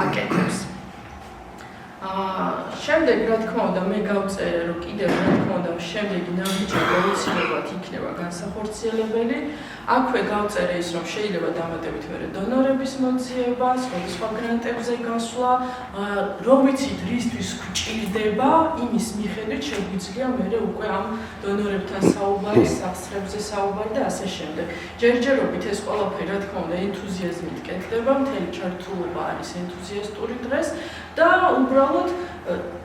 აკეთებს. შემდეგ რა თქმა უნდა მე გავწერე რომ კიდევ რა თქმა უნდა შემდეგი ნაბიჯები აუცილებლად იქნება განსახორციელებელი. აქვე გავწერე ის რომ შეიძლება დამატებით მერე დონორების მოძიება, სხვადასხვა გრანტებზე გასვლა, რომ ვიცით რისთვის გვჭირდება, იმის მიხედვით შეგვიძლია მერე უკვე ამ დონორებთან საუბარი, სახსრებზე საუბარი და ასე შემდეგ. ჯერჯერობით ეს ყველაფერი რა თქმა უნდა ენთუზიაზმით კეთდება, მთელი ჩართულობა არის ენთუზიასტური დღეს და უბრალოდ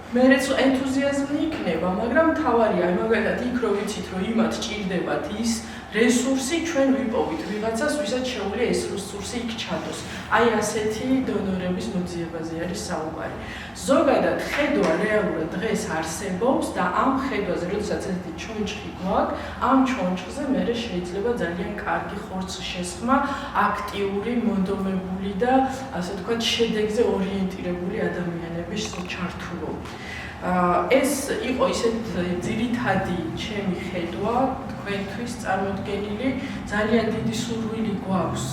მერეც ენთუზიაზმი იქნება, მაგრამ თავარია, მაგალითად იქ რო ვიცით რომ იმათ ჭირდებათ ის რესურსი ჩვენ ვიპოვით ვიღაცას, ვისაც შეუძლია ეს რესურსი იქ ჩადოს. აი ასეთი დონორების მოძიებაზე არის საუბარი. ზოგადად ხედვა რეალურად დღეს არსებობს და ამ ხედვაზე, როდესაც ესეთი ჩონჩხი გვაქვს, ამ ჩონჩხზე მერე შეიძლება ძალიან კარგი ხორცშესხმა, აქტიური, მონდომებული და ასე ვთქვათ, შედეგზე ორიენტირებული ადამიანების ჩართულობა. ეს იყო ისეთ ძირითადი ჩემი ხედვა თქვენთვის წარმოდგენილი. ძალიან დიდი სურვილი გვაქვს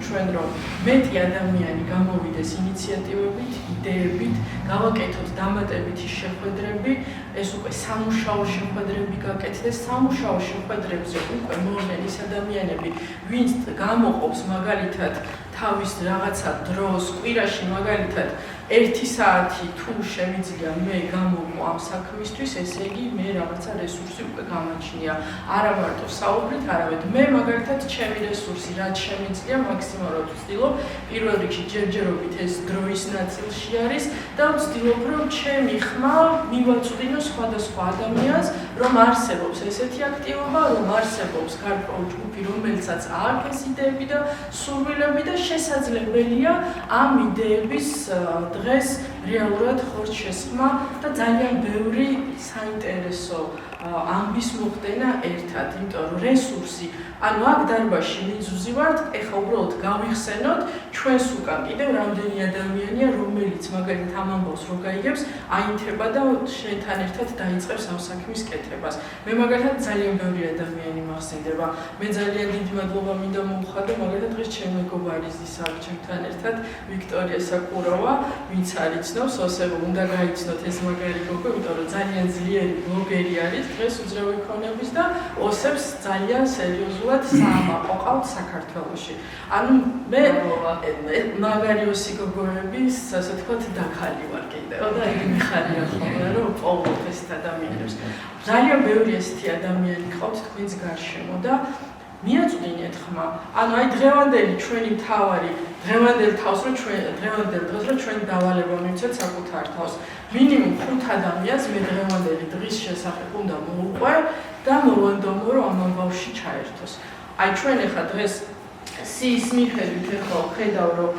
ჩვენ რომ მეტი ადამიანი გამოვიდეს ინიციატივებით, იდეებით, გავაკეთოთ დამატებითი შეხვედრები, ეს უკვე სამუშაო შეხვედრები გაკეთდეს. სამუშაო შეხვედრებზე უკვე მოვლენ ის ადამიანები, ვინც გამოყოფს მაგალითად თავის რაღაცა დროს, კვირაში მაგალითად 1 საათი თუ შემიძლია მე გამოვყო ამ საქმისთვის, ესე იგი მე რაღაცა რესურსი უკვე გამაჩნია. არა მარტო საუბრით, არამედ მე მაგალითად ჩემი რესურსი რაც შემიძლია მაქსიმალურად ვცდილობ, პირველ რიგში ჯერჯერობით ეს დროის ნაწილში არის და ვცდილობ რომ ჩემი ხმა მივაწვდინო სხვადასხვა ადამიანს, რომ არსებობს ესეთი აქტივობა, რომ არსებობს გარკვეული ჯგუფი, რომელსაც აქვს იდეები და სურვილები და შესაძლებელია ამ იდეების დღეს რეალურად ხორცშესხმა და ძალიან ბევრი საინტერესო ამბის მოხდენა ერთად, იმიტომ რომ რესურსი, ანუ აქ დარბაზში მიზუზი ვართ, ეხლა უბრალოდ გავიხსენოთ, ჩვენს უკან კიდევ რამდენი ადამიანია, რომელიც მაგალითად ამ ამბავს რო გაიგებს, აინთება და შენთან ერთად დაიწყებს ამ საქმის კეთებას. მე მაგალითად ძალიან ბევრი ადამიანი მახსენდება. მე ძალიან დიდი მადლობა მინდა მოუხადო მაგალითად დღეს ჩემი მეგობარის ისაკ ჩემთან ერთად ვიქტორია საკუროვა, ვინც არ იცნობს, ოსებ უნდა გაიცნოთ ეს მაგარი გოგო, იმიტომ რომ ძალიან ძლიერი ბლოგერი არის. დღეს უძრავი ქონების და ოსებს ძალიან სერიოზულად საამაყო ყავთ საქართველოში. ანუ მე მაგარი ოსი გოგოების, ასე ვთქვათ, დაქალი ვარ კიდევ და იგი მიხარია ხოლმე, რომ პოულობ ესეთ ადამიანებს. ძალიან ბევრი ესეთი ადამიანი ყავთ თქვენს გარშემო და მიაწვდინეთ ხმა. ანუ აი დღევანდელი ჩვენი მთავარი დღევანდელ თავს რომ დღევანდელ დღეს რომ ჩვენ დავალება მივცეთ საკუთარ თავს. მინიმუმ 5 ადამიანს მე დღევანდელი დღის შესახებ უნდა მოვუყვე და მოვანდომო რომ ამ ამბავში ჩაერთოს. აი ჩვენ ახლა დღეს სიის მიხედვით ახლა ხედავ რომ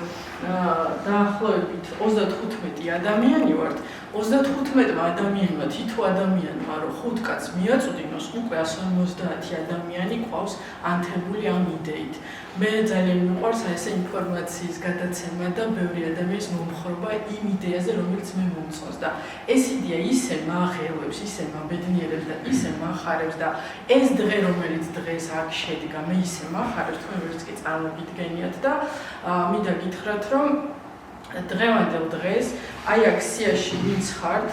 დაახლოებით 35 ადამიანი ვართ. 35 ადამიანმა თითო ადამიანმა რომ 5 კაცს მიაწვდინოს, უკვე 150 ადამიანი ყავს ანთებული ამ იდეით. მე ძალიან მიყვარს ეს ინფორმაციის გადაცემა და ბევრი ადამიანის მომხრობა იმ იდეაზე, რომელიც მე მომწონს და ეს იდეა ისე მააღელვებს, ისე მაბედნიერებს და ისე მახარებს და ეს დღე, რომელიც დღეს აქ შედგა, მე ისე მახარებს, თქვენ ვერც კი წარმოგიდგენიათ და მინდა გითხრათ, რომ დღევანდელ დღეს აი აქ სიაში ვინც ხართ,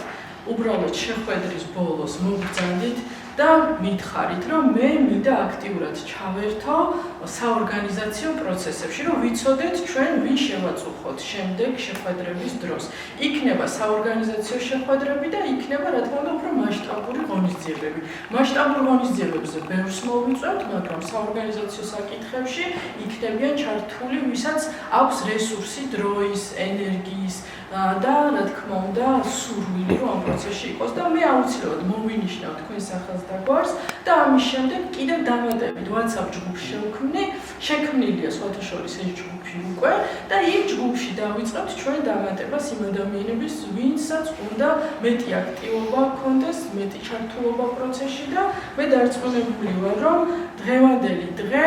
უბრალოდ შეხვედრის ბოლოს მოგბრძანდით და მითხარით, რომ მე მინდა აქტიურად ჩავერთო საორგანიზაციო პროცესებში, რომ ვიცოდეთ ჩვენ ვინ შევაწუხოთ შემდეგ შეხვედრების დროს. იქნება საორგანიზაციო შეხვედრები და იქნება, რა თქმა უნდა, უფრო მასშტაბური ღონისძიებები. მასშტაბურ ღონისძიებებზე ბევრს მოვიწევთ, მაგრამ საორგანიზაციო საკითხებში იქნებიან ჩართული, ვისაც აქვს რესურსი, დროის, ენერგიის და რა თქმა უნდა, სურვილი რომ ამ პროცესში იყოს და მე აუცილებლად მოვინიშნავ თქვენ სახელს და გვარს და ამის შემდეგ კიდევ დამატებით WhatsApp ჯგუფს შევქმნი, შექმნილია სხვათა შორის ეს ჯგუფი უკვე და იმ ჯგუფში დავიწყებთ ჩვენ დამატებას იმ ადამიანების, ვინცაც უნდა მეტი აქტივობა გქონდეს, მეტი ჩართულობა პროცესში და მე დარწმუნებული ვარ, რომ დღევანდელი დღე,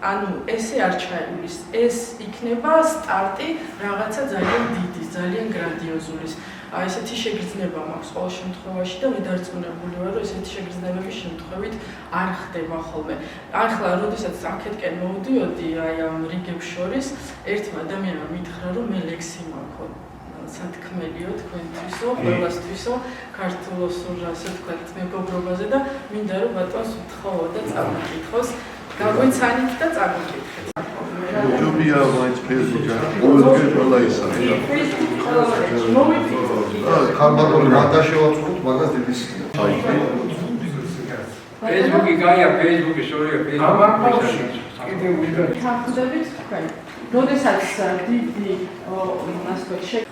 ანუ ესე არ ჩაივლის, ეს იქნება სტარტი რაღაცა ძალიან დიდი, ძალიან გრანდიოზულის. ესეთი შეგრძნება მაქვს ყოველ შემთხვევაში და მე დარწმუნებული ვარ, რომ ესეთი შეგრძნებების შემთხვევით არ ხდება ხოლმე. ახლა, როდესაც აქეთკენ მოვდიოდი, აი ამ რიგებს შორის, ერთმა ადამიანმა მითხრა, რომ მე ლექსი მაქვს სათქმელიო თქვენთვისო, ყველასთვისო, ქართულოსურ, ასე ვთქვათ, მეგობრობაზე და მინდა რომ ბატონს ვთხოვო და წამოკითხოს, გაგვეცანით და წამოკითხეთ. ჯობია მაინც ფეისბუქზე ყველა ის არის. ხარბატონი მანდა შევაწყოთ მაგას დიდის. ფეისბუქი გაია, ფეისბუქი შორია, ფეისბუქი. კიდევ ვიდა. თანხმდებით თქვენ. როდესაც დიდი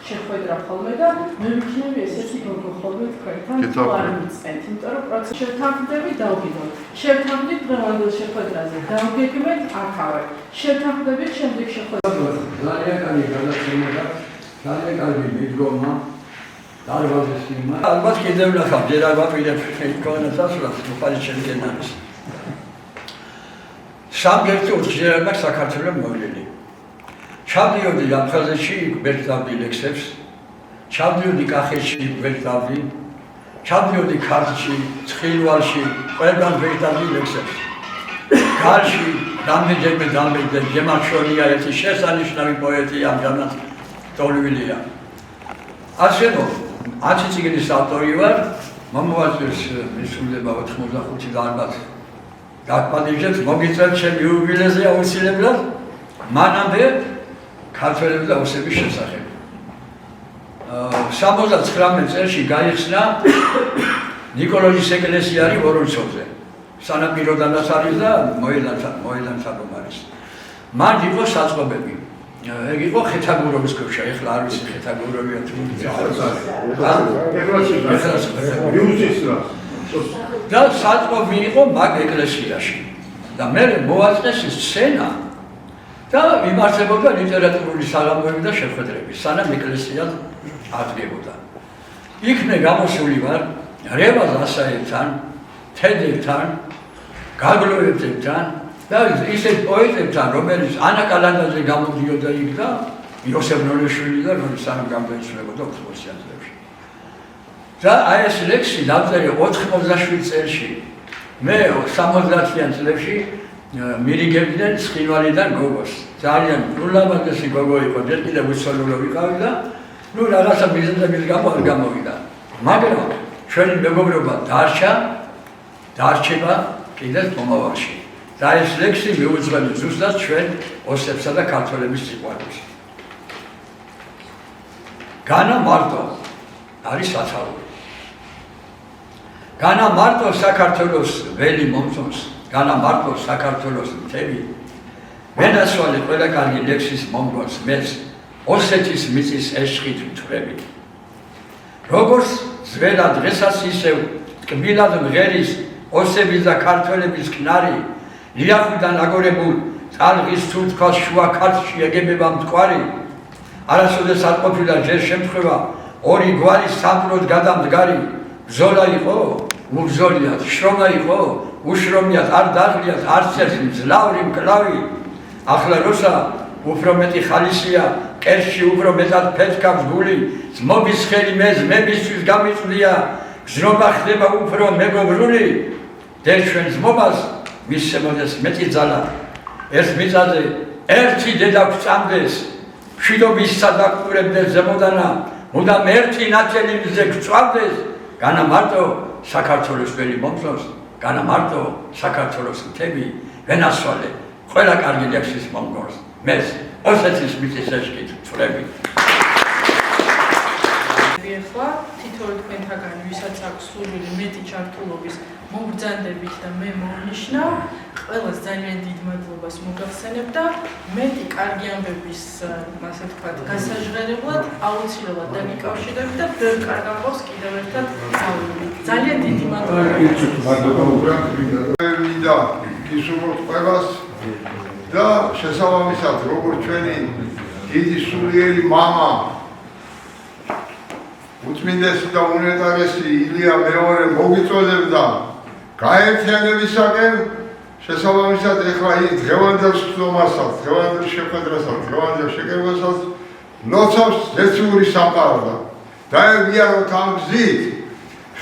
შეხვედრა ხოლმე და მე ვიქნები ესეთი გოგო ხოლმე თქვენთან არ მიწენთ, იმიტომ რომ პროცესი შევთანხმდებით დავგიდოთ. შევთანხმდით დღევანდელ შეხვედრაზე, დავგეგმეთ აქავე. შევთანხმდებით შემდეგ შეხვედრაზე. ძალიან კარგი გადაცემა და ძალიან კარგი მიდგომა დარბაზის მიმართ. ალბათ კიდევ ნახავ, ჯერ არ ვაპირებ იქონა სასურათს, მოყარი შემდგენ არის. სამგერთი ოთხჯერ მაქვს საქართველოს მოვლილი. ჩავდიოდი აფხაზეთში, ვერტავდი ლექსებს, ჩავდიოდი კახეთში, ვერტავდი, ჩავდიოდი ქართლში, ცხინვალში, ყველგან ვერტავდი ლექსებს. ქართლში რამდენჯერმე დამბეჭდა ჯემარშონია, ერთი შესანიშნავი პოეტი ამჟამად დოლვილია. ასე რომ, 10 წიგნის ავტორი ვარ, მომავალს მისულდება 85 და ალბათ დაგპატიჟეთ, მოგიწევთ ჩემი იუბილეზე აუცილებლად, მანამდე ქართველების და ოსების შესახებ. 79 წელს გაიხსნა ნიკოლოზის ეკლესია არის ვორონცოვზე. სანაპიროდანაც არის და მოედანთან არის. მან იყო საწყობები. ეგ იყო ხეთაგუროვის ქვეშ, ეხლა არ ვიცი ხეთაგუროვია თუ და საწყობი იყო მაგ ეკლესიაში. და მე მოაწყეს სცენა და იმართებოდა ლიტერატურული საღამოები და შეხვედრები, სანამ ეკლესია ადგებოდა. იქნე გამოსული ვარ რევაზ ასაევთან, თედერთან, გაგლოევთან და ისეთ პოეტებთან, რომელიც ანა კალანდაძე გამოდიოდა იქ და იოსებ ნოლეშვილი და სანამ გამოიცვლებოდა 80-იან წლებში. და აი ეს ლექსი დავწერე 87 წელში. მე 70-იან წლებში მირიგებდნენ ცხინვალიდან გოგოს. ძალიან ულამაზესი გოგო იყო, ჯერ კიდევ უცოლო ვიყავი და რაღაცა მიზეზების გამო არ გამოვიდა. მაგრამ ჩვენი მეგობრობა დარჩა დარჩება კიდევ მომავალში. და ეს ლექსი მიუძღვენი ზუსტად ჩვენ ოსებსა და ქართველების სიყვარულს. განა მარტო არის სათაური. განა მარტო საქართველოს ველი მომწონს, განა მარტო საქართველოს მთელი. მენასვალი ყველა კარგი ლექსის მომგონს მეც ოსეთის მიწის ეშხით ვთვრები. როგორც ძველა დღესაც ისევ ტკბილად მღერის ოსების და ქართველების კნარი, ლიახვიდან აგორებულ წალღის თურთქოს შუა ქართლში ეგებება მტკვარი, არასოდეს არ ყოფილა ჯერ შემთხვევა ორი გვარი სამტროდ გადამდგარი, ბრძოლა იყო, უბრძოლიათ, შრომა იყო, უშრომიათ, არ დაღლიათ, არც ერთი მძლავრი მკლავი. ახლა როცა უფრო მეტი ხალისია, კერში უფრო მეტად ფეთქავს გული, ძმობის ხელი მე ძმებისთვის გამიწვია, გზნობა ხდება უფრო მეგობრული, დერ ჩვენ ძმობას მისცემოდეს მეტი ძალა, ერთ მიწაზე ერთი დედა გვწამდეს, მშვიდობის სადაკვირებდეს ზემოდანა, მუდამ ერთი ნათელი მზე გვწვავდეს, განა მარტო საქართველოს ველი მომწონს, განა მარტო საქართველოს მთები, ვენასვალე ყველა კარგი ლექსის მომგონს, მეც ოსეთის მიწის ეშხით ვთვრები. ეხლა თითოეულ თქვენთაგან ვისაც აქვს სურვილი მეტი ჩართულობის მობრძანდებით და მე მოვნიშნავ, ყველას ძალიან დიდ მადლობას მოგახსენებ და მეტი კარგი ამბების, ასე ვთქვათ, გასაჟღერებლად აუცილებლად დაგიკავშირებით და ბევრ კარგ ამბავს კიდევ ერთად გავიგებთ. ძალიან დიდი მადლობა. და გისურვებთ ყველას და შესაბამისად როგორც ჩვენი დიდი სულიერი მამა უწმინდესი და უნეტარესი ილია მეორე მოგიწოდებდა გაერთიანებისაკენ, შესაბამისად ეხლა ის დღევანდელ სხდომასაც, დღევანდელ შეხვედრასაც, დღევანდელ შეკრებასაც ლოცავს ზეციური სამყარო. დაევიაროთ ამ გზით,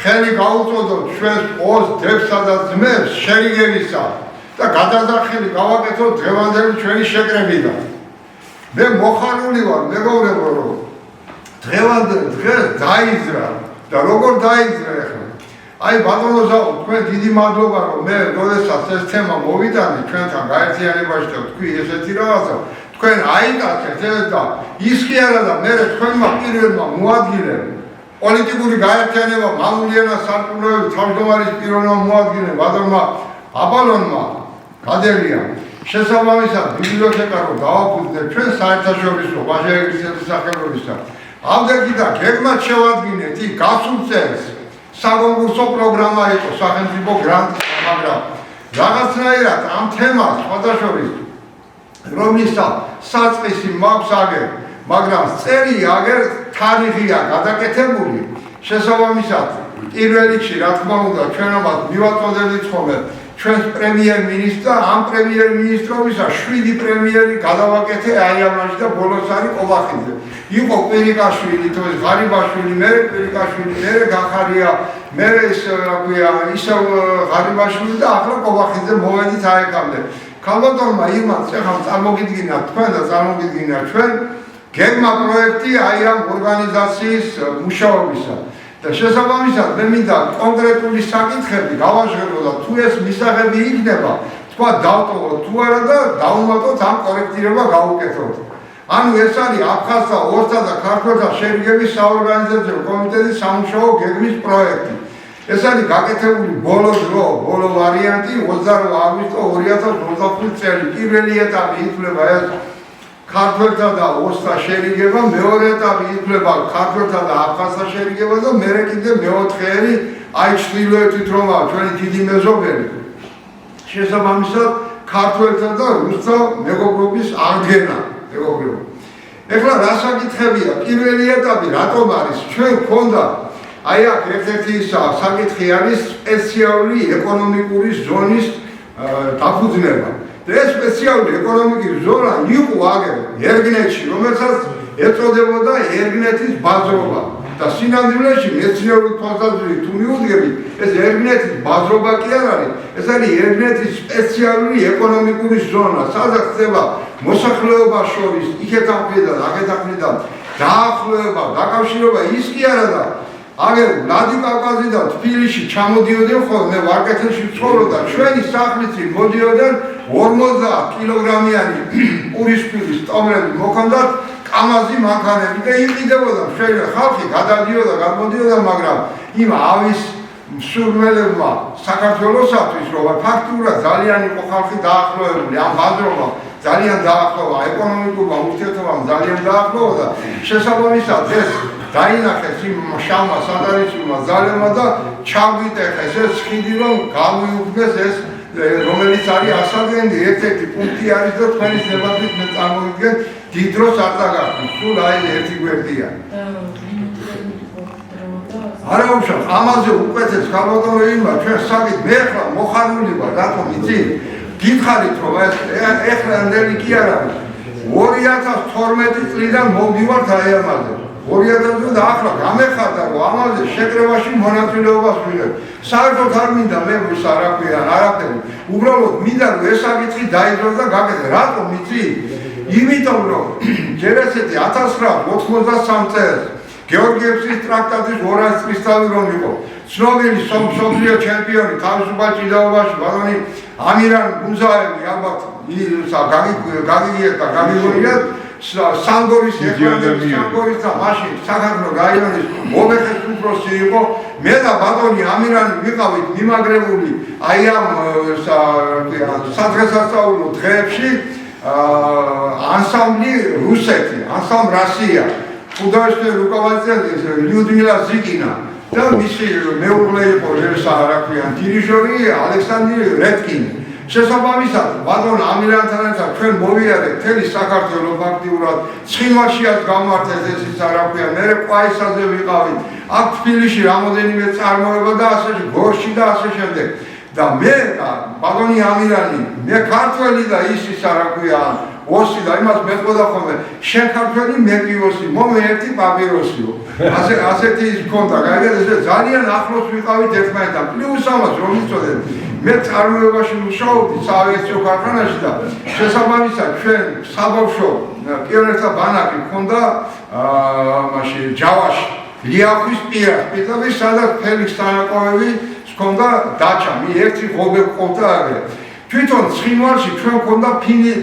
ხელი გაუწოდოთ ჩვენს ოს დებსა და ძმებს შერიგებისა და გადადახელი გავაკეთოთ დღევანდელი ჩვენი შეკრებიდან. მე მოხარული ვარ, მეგობრებო, რომ დღევანდელ დღეს დაიძრა და როგორ დაიძრა ახლა? აი ბატონო ზაო, თქვენ დიდი მადლობა რომ მე როდესაც ეს თემა მოვიტანე ჩვენთან გაერთიანებაში და თქვი ესეთი რაღაცა, თქვენ აიკაცეთ ეს და ის კი არა და მე თქვენმა პირველმა მოადგილემ პოლიტიკური გაერთიანება მამულიანა სარწმუნოების თავმჯდომარის პირველმა მოადგილემ ბატონმა აბალონმა გადელია. შესაბამისად ბიბლიოთეკა რომ დავაფუძნეთ ჩვენ საერთაშორისო ვაჟა ეკლესიის სახელობისთან. ამდენი და გეგმად შევადგინეთ იქ გასულ წელს საკონკურსო პროგრამა იყო სახელმწიფო გრანტი, მაგრამ რაღაცნაირად ამ თემას სხვადასხვის რომლისთვისაც საწყისი მაქვს აგერ, მაგრამ წელი აგერ თარიღია გადაკეთებული. შესაბამისად პირველ რიგში რა თქმა უნდა ჩვენ ამას მივაწოდებთ ხოლმე ჩვენს პრემიერ-მინისტრს და ამ პრემიერ-მინისტრობისა 7 პრემიერი გადავაკეთე აი ამაში და ბოლოს არის ყობახიძე. იყო კვირიკაშვილი, თუ ეს ღარიბაშვილი, მე კვირიკაშვილი, მე გახარია, მე ისევ ღარიბაშვილი და ახლა ყობახიძე მოვედით აეკამდე. ქალბატონმა იმას ეხლა წარმოგიდგინა თქვენ და წარმოგიდგინა ჩვენ გეგმა პროექტი აი ამ ორგანიზაციის მუშაობისა. და შესაბამისად მე მინდა კონკრეტული საკითხები გავაჟღერო და თუ ეს მისაღები იქნება, თქვა დავტოვოთ თუ არა და დავუმატოთ ამ კორექტირება გავუკეთოთ. ანუ ეს არის აფხაზთა, ოსთა და ქართველთა შერიგების საორგანიზაციო კომიტეტის სამუშაო გეგმის პროექტი. ეს არის გაკეთებული ბოლო დრო, ბოლო ვარიანტი 28 აგვისტო 2025 წელი. პირველი ეტაპი ითვლება ეს ქართველთა და ოსთა შერიგება, მეორე ეტაპი ითვლება ქართველთა და აფხაზთა შერიგება და მერე კიდე მეოთხეერი აი ჩრდილოეთით რომა ჩვენი დიდი მეზობელი. შესაბამისად ქართველთა და რუსთა მეგობრობის აღდგენა. ეხლა რა საკითხებია? პირველი ეტაპი რატომ არის? ჩვენ გქონდა აი აქ ერთ-ერთი საკითხი არის სპეციალური ეკონომიკური ზონის დაფუძნება. და ეს სპეციალური ეკონომიკური ზონა იყო აგერ ერგნეთში, რომელსაც ეწოდებოდა ერგნეთის ბაზრობა. და სინამდვილეში მეცნიერული თვალსაზრისით თუ მივუდგებით, ეს ერგნეთის ბაზრობა კი არ არის, ეს არის ერგნეთის სპეციალური ეკონომიკური ზონა, სადაც ხდება მოსახლეობა შორის იქეთა მხრიდან, აქეთა მხრიდან დაახლოება, დაკავშირება ის კი არა და აგერ ვლადიკავკაზიდან თბილისში ჩამოდიოდნენ ხოლმე ვარკეთილში ცხოვრობდა ჩვენი სახლის წინ მოდიოდნენ 50 კილოგრამიანი პურისპირის ტომრები მოქონდათ კამაზი მანქანები და იყიდებოდა შეიძლება ხალხი გადადიოდა გამოდიოდა მაგრამ იმ ავის მსურველებმა საქართველოსათვის რომ ფაქტურად ძალიან იყო ხალხი დაახლოებული ამ ბაზრობამ ძალიან დაახლოვა ეკონომიკურმა ურთიერთობამ ძალიან დაახლოვა შესაბამისად ეს დაინახეს იმ შავმა სადარიცულმა ძალებმა და ჩაგვიტეხეს ეს ხიდი რომ გავიუქმეს ეს რომელიც არის ასაგენდი ერთ-ერთი პუნქტი არის და თქვენის ნებართვით მე წარმოვიდგენ დიდ დროს არ წაგახსნით სულ აი ერთი გვერდია არა უშავს ამაზე უკეთეს ქალბატონო იმმა ჩვენ საკით მე ხლა მოხარული ვარ რატომ იცი გითხარით რომ ეხლა ნელი კი არ არის 2012 წლიდან მოვდივართ აი ამაზე 2000 და ახლა გამეხარდა რომ ამაზე შეკრებაში მონაწილეობას ვიღებ საერთოდ არ მინდა მე რა ქვია არაფერი უბრალოდ მინდა რომ ეს საკითხი დაიძროს და გაკეთდეს რატომ იცი იმიტომ რომ ჯერ ესეთი 1983 წელს გეორგიევსკის ტრაქტატის 200 წლის თავი რომ იყო ცნობილი მსოფლიო ჩემპიონი თავისუფალ ჭიდაობაში ბატონი ამირან გუნზაევი ალბათ გაგიგონია სანგორის სანგორის და მაშინ საქართველოს რაიონის მობეხეს უფროსი იყო მე და ბატონი ამირანი ვიყავით მიმაგრებული აი ამ სადღესასწაულო დღეებში ანსამბლი რუსეთი ანსამბლი რუსია художественный руководитель Людмила Зыкина და მისი მეუღლე იყო რა ქვია დირიჟორი ალექსანდრე რეტკინი შესაბამისად ბატონ ამირანთან ერთად ჩვენ მოვიარეთ მთელი საქართველოს ფაქტიურად ცხინვალშიაც გამართეს ეს ის რა ქვია მე ყვაისაზე ვიყავით აქ თბილისში რამოდენიმე წარმოება და ასე გორში და ასე შემდეგ და მე ბატონი ამირანი მე ქართველი და ის რა ქვია ოსი და იმას მეყოდა ხოლმე შენ ქართველი მე კი ოსი მომე ერთი პაპიროსიო ასეთი ის მქონდა გაიგეთ ეს ძალიან ახლოს ვიყავით ერთმანეთთან პლუს ამას რომ იცოდეთ მე წარმოებაში მუშაობდი საავიაციო ქარხანაში და შესაბამისად ჩვენ საბავშვო პიონერთა ბანაკი მქონდა მაშინ ჯავაში ლიახვის პირას სადაც ფელიქს თანაკოვები მქონდა დაჩა მე ერთი ღობე მყოფდა აგრე თვითონ ცხინვალში ჩვენ მქონდა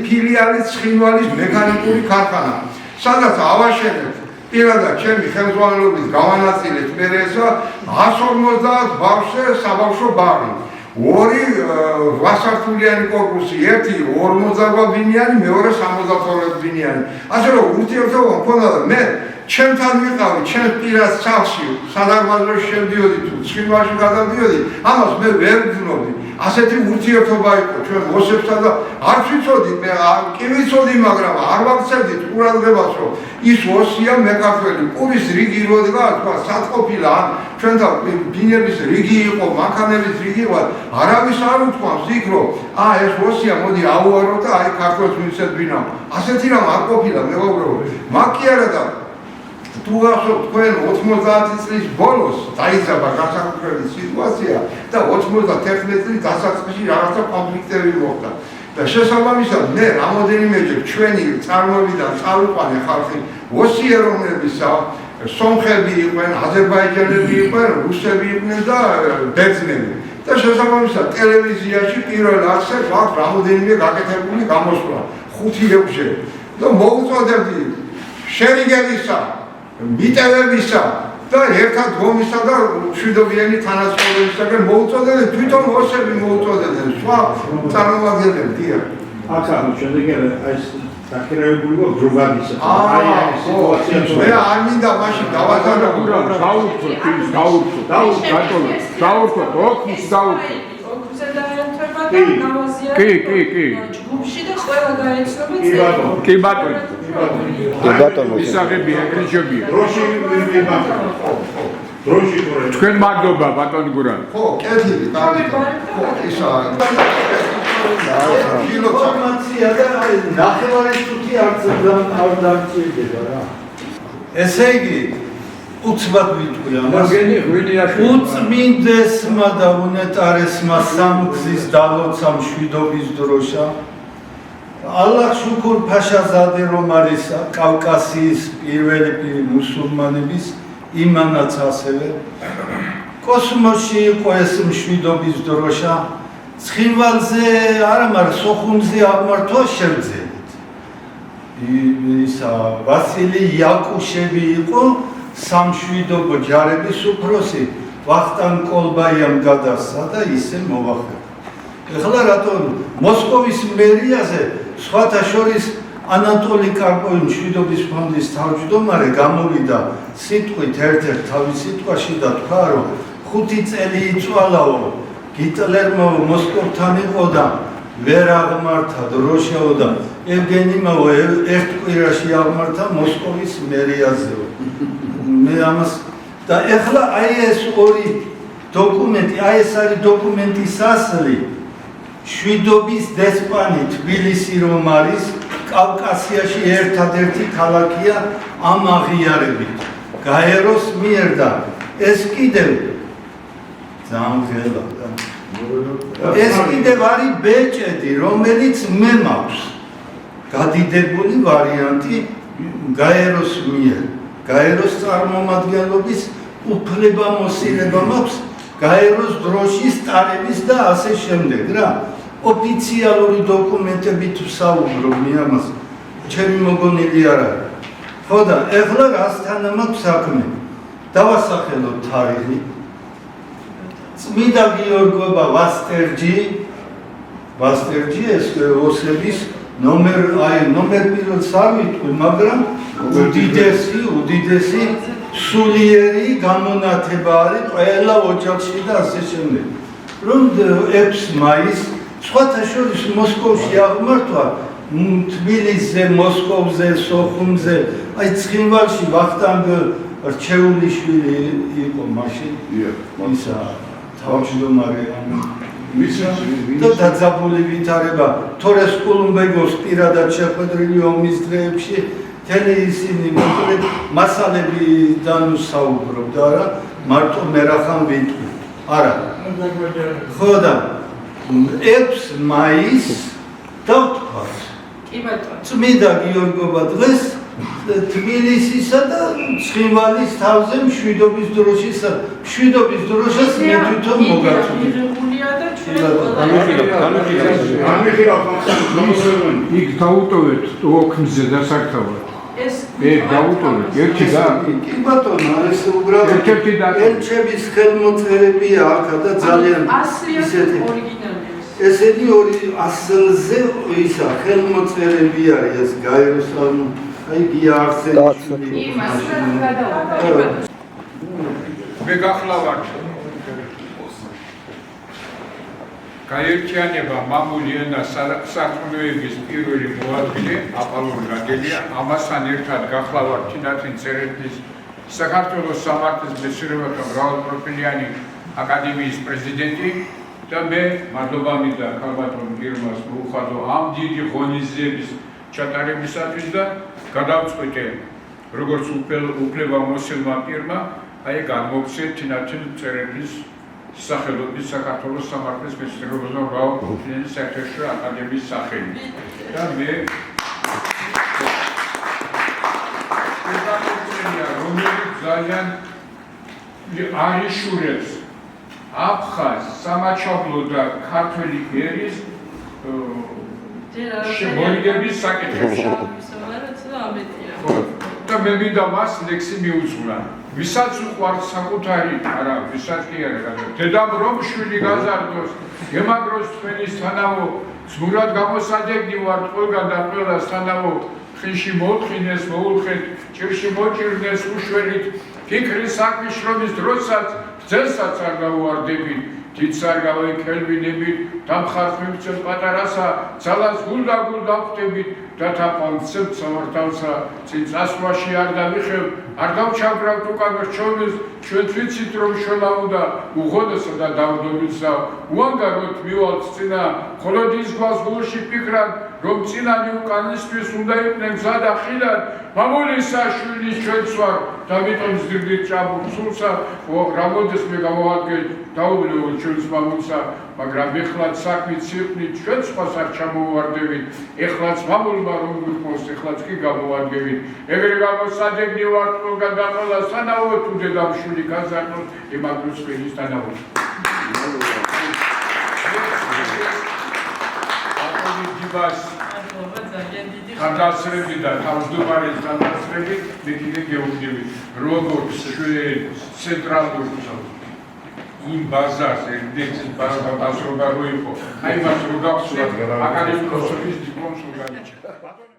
ფილიალი ცხინვალის მექანიკური ქარხანა სადაც ავაშენებთ პირადად ჩემი ხელმძღვანელობით გავანაწილეთ მე ესა 150 ბავშვზე საბავშვო ბაღი ორი 8 სართულიანი კორპუსი ერთი 48 ბინიანი მეორე 72 ბინიანი ასე რომ ურთიერთობა მქონდა მე ჩემთან ვიყავი ჩემს პირას სახლში სადარბაზოში შევდიოდი თუ ცხინვალში გადავდიოდი ამას მე ვერ ვგრძნობდი ასეთი ურთიერთობა იყო ჩვენ მოსებსა და არ ვიცოდი მე კი ვიცოდი მაგრამ არ ვაქცევდი ყურადღებას რომ ის ოსია მე ქართველი პურის რიგი როდგა თქვა სათყოფილა ჩვენთან ბინების რიგი იყო მანქანების რიგი იყო არავის არ უთქვამს იქ რომ ეს ოსია მოდი აუარო და აი ქართველს მივცეთ ბინა ასეთი რამ არ ყოფილა მეგობრებო მაგ კი არა და თუ გახსოვთ თქვენ 90 წლის ბოლოს დაიძაბა განსაკუთრებული სიტუაცია და 91 წლის დასაწყისში რაღაცა კონფლიქტები მოხდა და შესაბამისად მე რამოდენიმეჯერ ჩვენი წარმოებიდან წავიყვანე ხალხი ოსიეროვნებისა სომხები იყვნენ აზერბაიჯანელი იყვნენ რუსები იყვნენ და ბერძნები და შესაბამისად ტელევიზიაში პირველ არხზე გვაქვს რამოდენიმე გაკეთებული გამოსვლა 5-6 და მოუწოდებდი შერიგებისა მიტევებისა და ერთად გომისა და მშვიდობიანი თანაცმოებისაგან მოუწოდებენ თვითონ ოსები მოუწოდებენ სხვა წარმომადგენლები დიახ აქ შემდეგი ეს დაქირავებული იყო დროგადისა აი ეს სიტუაცია მე არ მინდა მაშინ დავაზარდო დაურთო ოქის დაურთო კი ჯგუფში და ყველა გაეცნობა კი ბატონო ისაღები ეგრეჯობია დროში თქვენ მაგდობა ბატონი გურამ ხო კეთილი ხო ისა ინფორმაცია და ნახევარი წუთი არც არ დამჭირდება რა ესე იგი უცბად ვიტყვი ამას უწმინდესმა და უნეტარესმა სამგზის დალოცამ მშვიდობის დროშა ალლაჰ შუქურ ფაშაზადე რომ არის კავკასიის პირველი მუსულმანების იმანაც ასევე. კოსმოსში იყო ეს მშვიდობის დროშა. ცხინვალზე არა, მაგრამ სოხუმზე აღმართვა შევძელით. ისა ვასილი იაკუშევი იყო სამშვიდობო ჯარების უფროსი. ვახტანგ კოლბაიამ გადასცა და ისე მოვახერხა. ეხლა რატომ მოსკოვის მერიაზე სხვათა შორის ანატოლი კარპოვი მშვიდობის ფონდის თავმჯდომარე გამოვიდა სიტყვით ერთ-ერთ თავის სიტყვაში და თქვა, რომ 5 წელი იწვალაო ჰიტლერმა მოსკოვთან იყო და ვერ აღმართა დროშაო და ევგენიმაო ერთ კვირაში აღმართა მოსკოვის მერიაზეო. მე ამას და ეხლა აი ეს ორი დოკუმენტი, აი ეს არის დოკუმენტის ასლი. შვიდობის დესპანი თბილისი რომ არის კავკასიაში ერთადერთი ქალაქია ამ აღიარებით გაეროს მიერ და ეს კიდევ ძალიან ღელა ეს კიდევ არის ბეჭედი რომელიც მე მაქვს გადიდებული ვარიანტი გაეროს მიერ გაეროს წარმომადგენლობის უფლებამოსილება მაქვს გაეროს დროშის ტარების და ასე შემდეგ რა ოფიციალური დოკუმენტებით ვსაუბრობ მე ამას ჩემი მოგონილი არ არის ხო და ეხლა რასთან მაქვს საქმე დავასახელოთ თარიღი წმინდა გიორგობა ვასტერჯი ეს ოსების ნომერ პირველს არ ვიტყვი მაგრამ უდიდესი სულიერი გამონათება არის ყველა ოჯახში და ასე შემდეგ რომ 6 მაისს სხვათა შორის მოსკოვში აღმართვა თბილისზე, მოსკოვზე, სოხუმზე, აი ცხინვალში ვახტანგ რჩეულიშვილი იყო მაშინ ისა თავმჯდომარე და დაძაბული ვითარება თორეს კულუმბეგოს პირადად შეხვედრილი ომის დღეებში თელი ისინი მოკლედ მასალებიდან ვსაუბრობ და არა მარტო მერახან ვიტყვი არა ხო და 6 მაისს დავთქვათ კი ბატონო წმინდა გიორგობა დღეს თბილისისა და ცხინვალის თავზე მშვიდობის დროშას მე თვითონ მოგაწვდი მიღებულია და ჩვენ იქ დაუტოვეთ ოქმზე დასაკთავად ეს დაუტოვეთ ერთი და კი ბატონო ეს უბრალოდ ელჩების ხელმოწერებია აქ და ძალიან ისეთი ორიგინალია ესეთი ორი ასლზე ისა ხელმოწერები არის ეს გაეროს აი გია არსენიშვილი იმას გადავიდა მე გახლავართ გაერთიანება მამული ენა საქმეების პირველი მოადგილე აპოლონ რაგელია ამასთან ერთად გახლავართ თინათინ წერეთლის საქართველოს სამართლის მეცნიერებათა მრავალპროფილიანი აკადემიის პრეზიდენტი და მე მადლობა მინდა ქალბატონ გირმას მოუხადო ამ დიდი ღონისძიების ჩატარებისათვის და გადავწყვიტე როგორც უფლებამოსილმა პირმა აი გამოგცეთ თინათინ წერეთლის სახელობის საქართველოს სამართლის მეცნიერებათა მრავალპროფილიანი საერთაშორისო აკადემიის სახელი და მე რომელიც ძალიან არიშურებს აფხაზ, სამაჩაბლო და ქართველი ერის შემოიგების საკითხებში და მე მინდა მას ლექსი მიუძღვნა ვისაც უყვართ საკუთარი არა ვისაც კი არა დედამ რომ შვილი გაზარდოს გემაგროს თქვენის თანავო ზმურად გამოსადეგნი ვართ ყველგან და ყველას თანავო ხიში მოთხინეს მოულხეთ ჭირში მოჭირდეს უშველით ფიქრის საქმის შრომის დროსაც ძელსაც არ გავუვარდებით დიდს არ გავეკელვინებით დამხარს მივცემ პატარასა ძალას გულ დავხვდებით და თაყვანცებ სამართალსა წინ წასვლაში არ დავიხევ არ დავჩაგრავთ უკან რჩეულს ჩვენ ვიცით რომ შველაუდა უღოდესა და დავდობილსა უანგაროდ მივალთ წინა მხოლოდ ის გვას გულში ფიქრად რომ წინანი უკანისთვის უნდა იყვნენ გზა და ხილად მამულისა შვილის ჩვენც ვარ და ვიტომ ზრდით ჭაბურ სულსა რამოდეს მე გამოვადგენ დაუბრუნო ჩვენს მამულსა მაგრამ ეხლაც საქმით, სიყვნით, ჩვენ სხვას არ ჩამოვარდებით. ეხლაც მამულმა რომ გიყოს, ეხლაც კი გამოადგებით. ეგრე გამოსადეგნი ვარ ყველგან და ყველა სანაო თუ დედამშვილი გაზარდოს, იმაგროს ხელის თანაო. აკონიჯიბას გადასრები და თავმჯდომარის გადასრები მეკიდე გეუბნები როგორც ჩვენ ცენტრალურ იმ ბაზარს ერთ-ერთი ბაზრობა რო იყო აი მას რო გავხსნათ აკადემიკოსების დიპლომს რო განიჭერა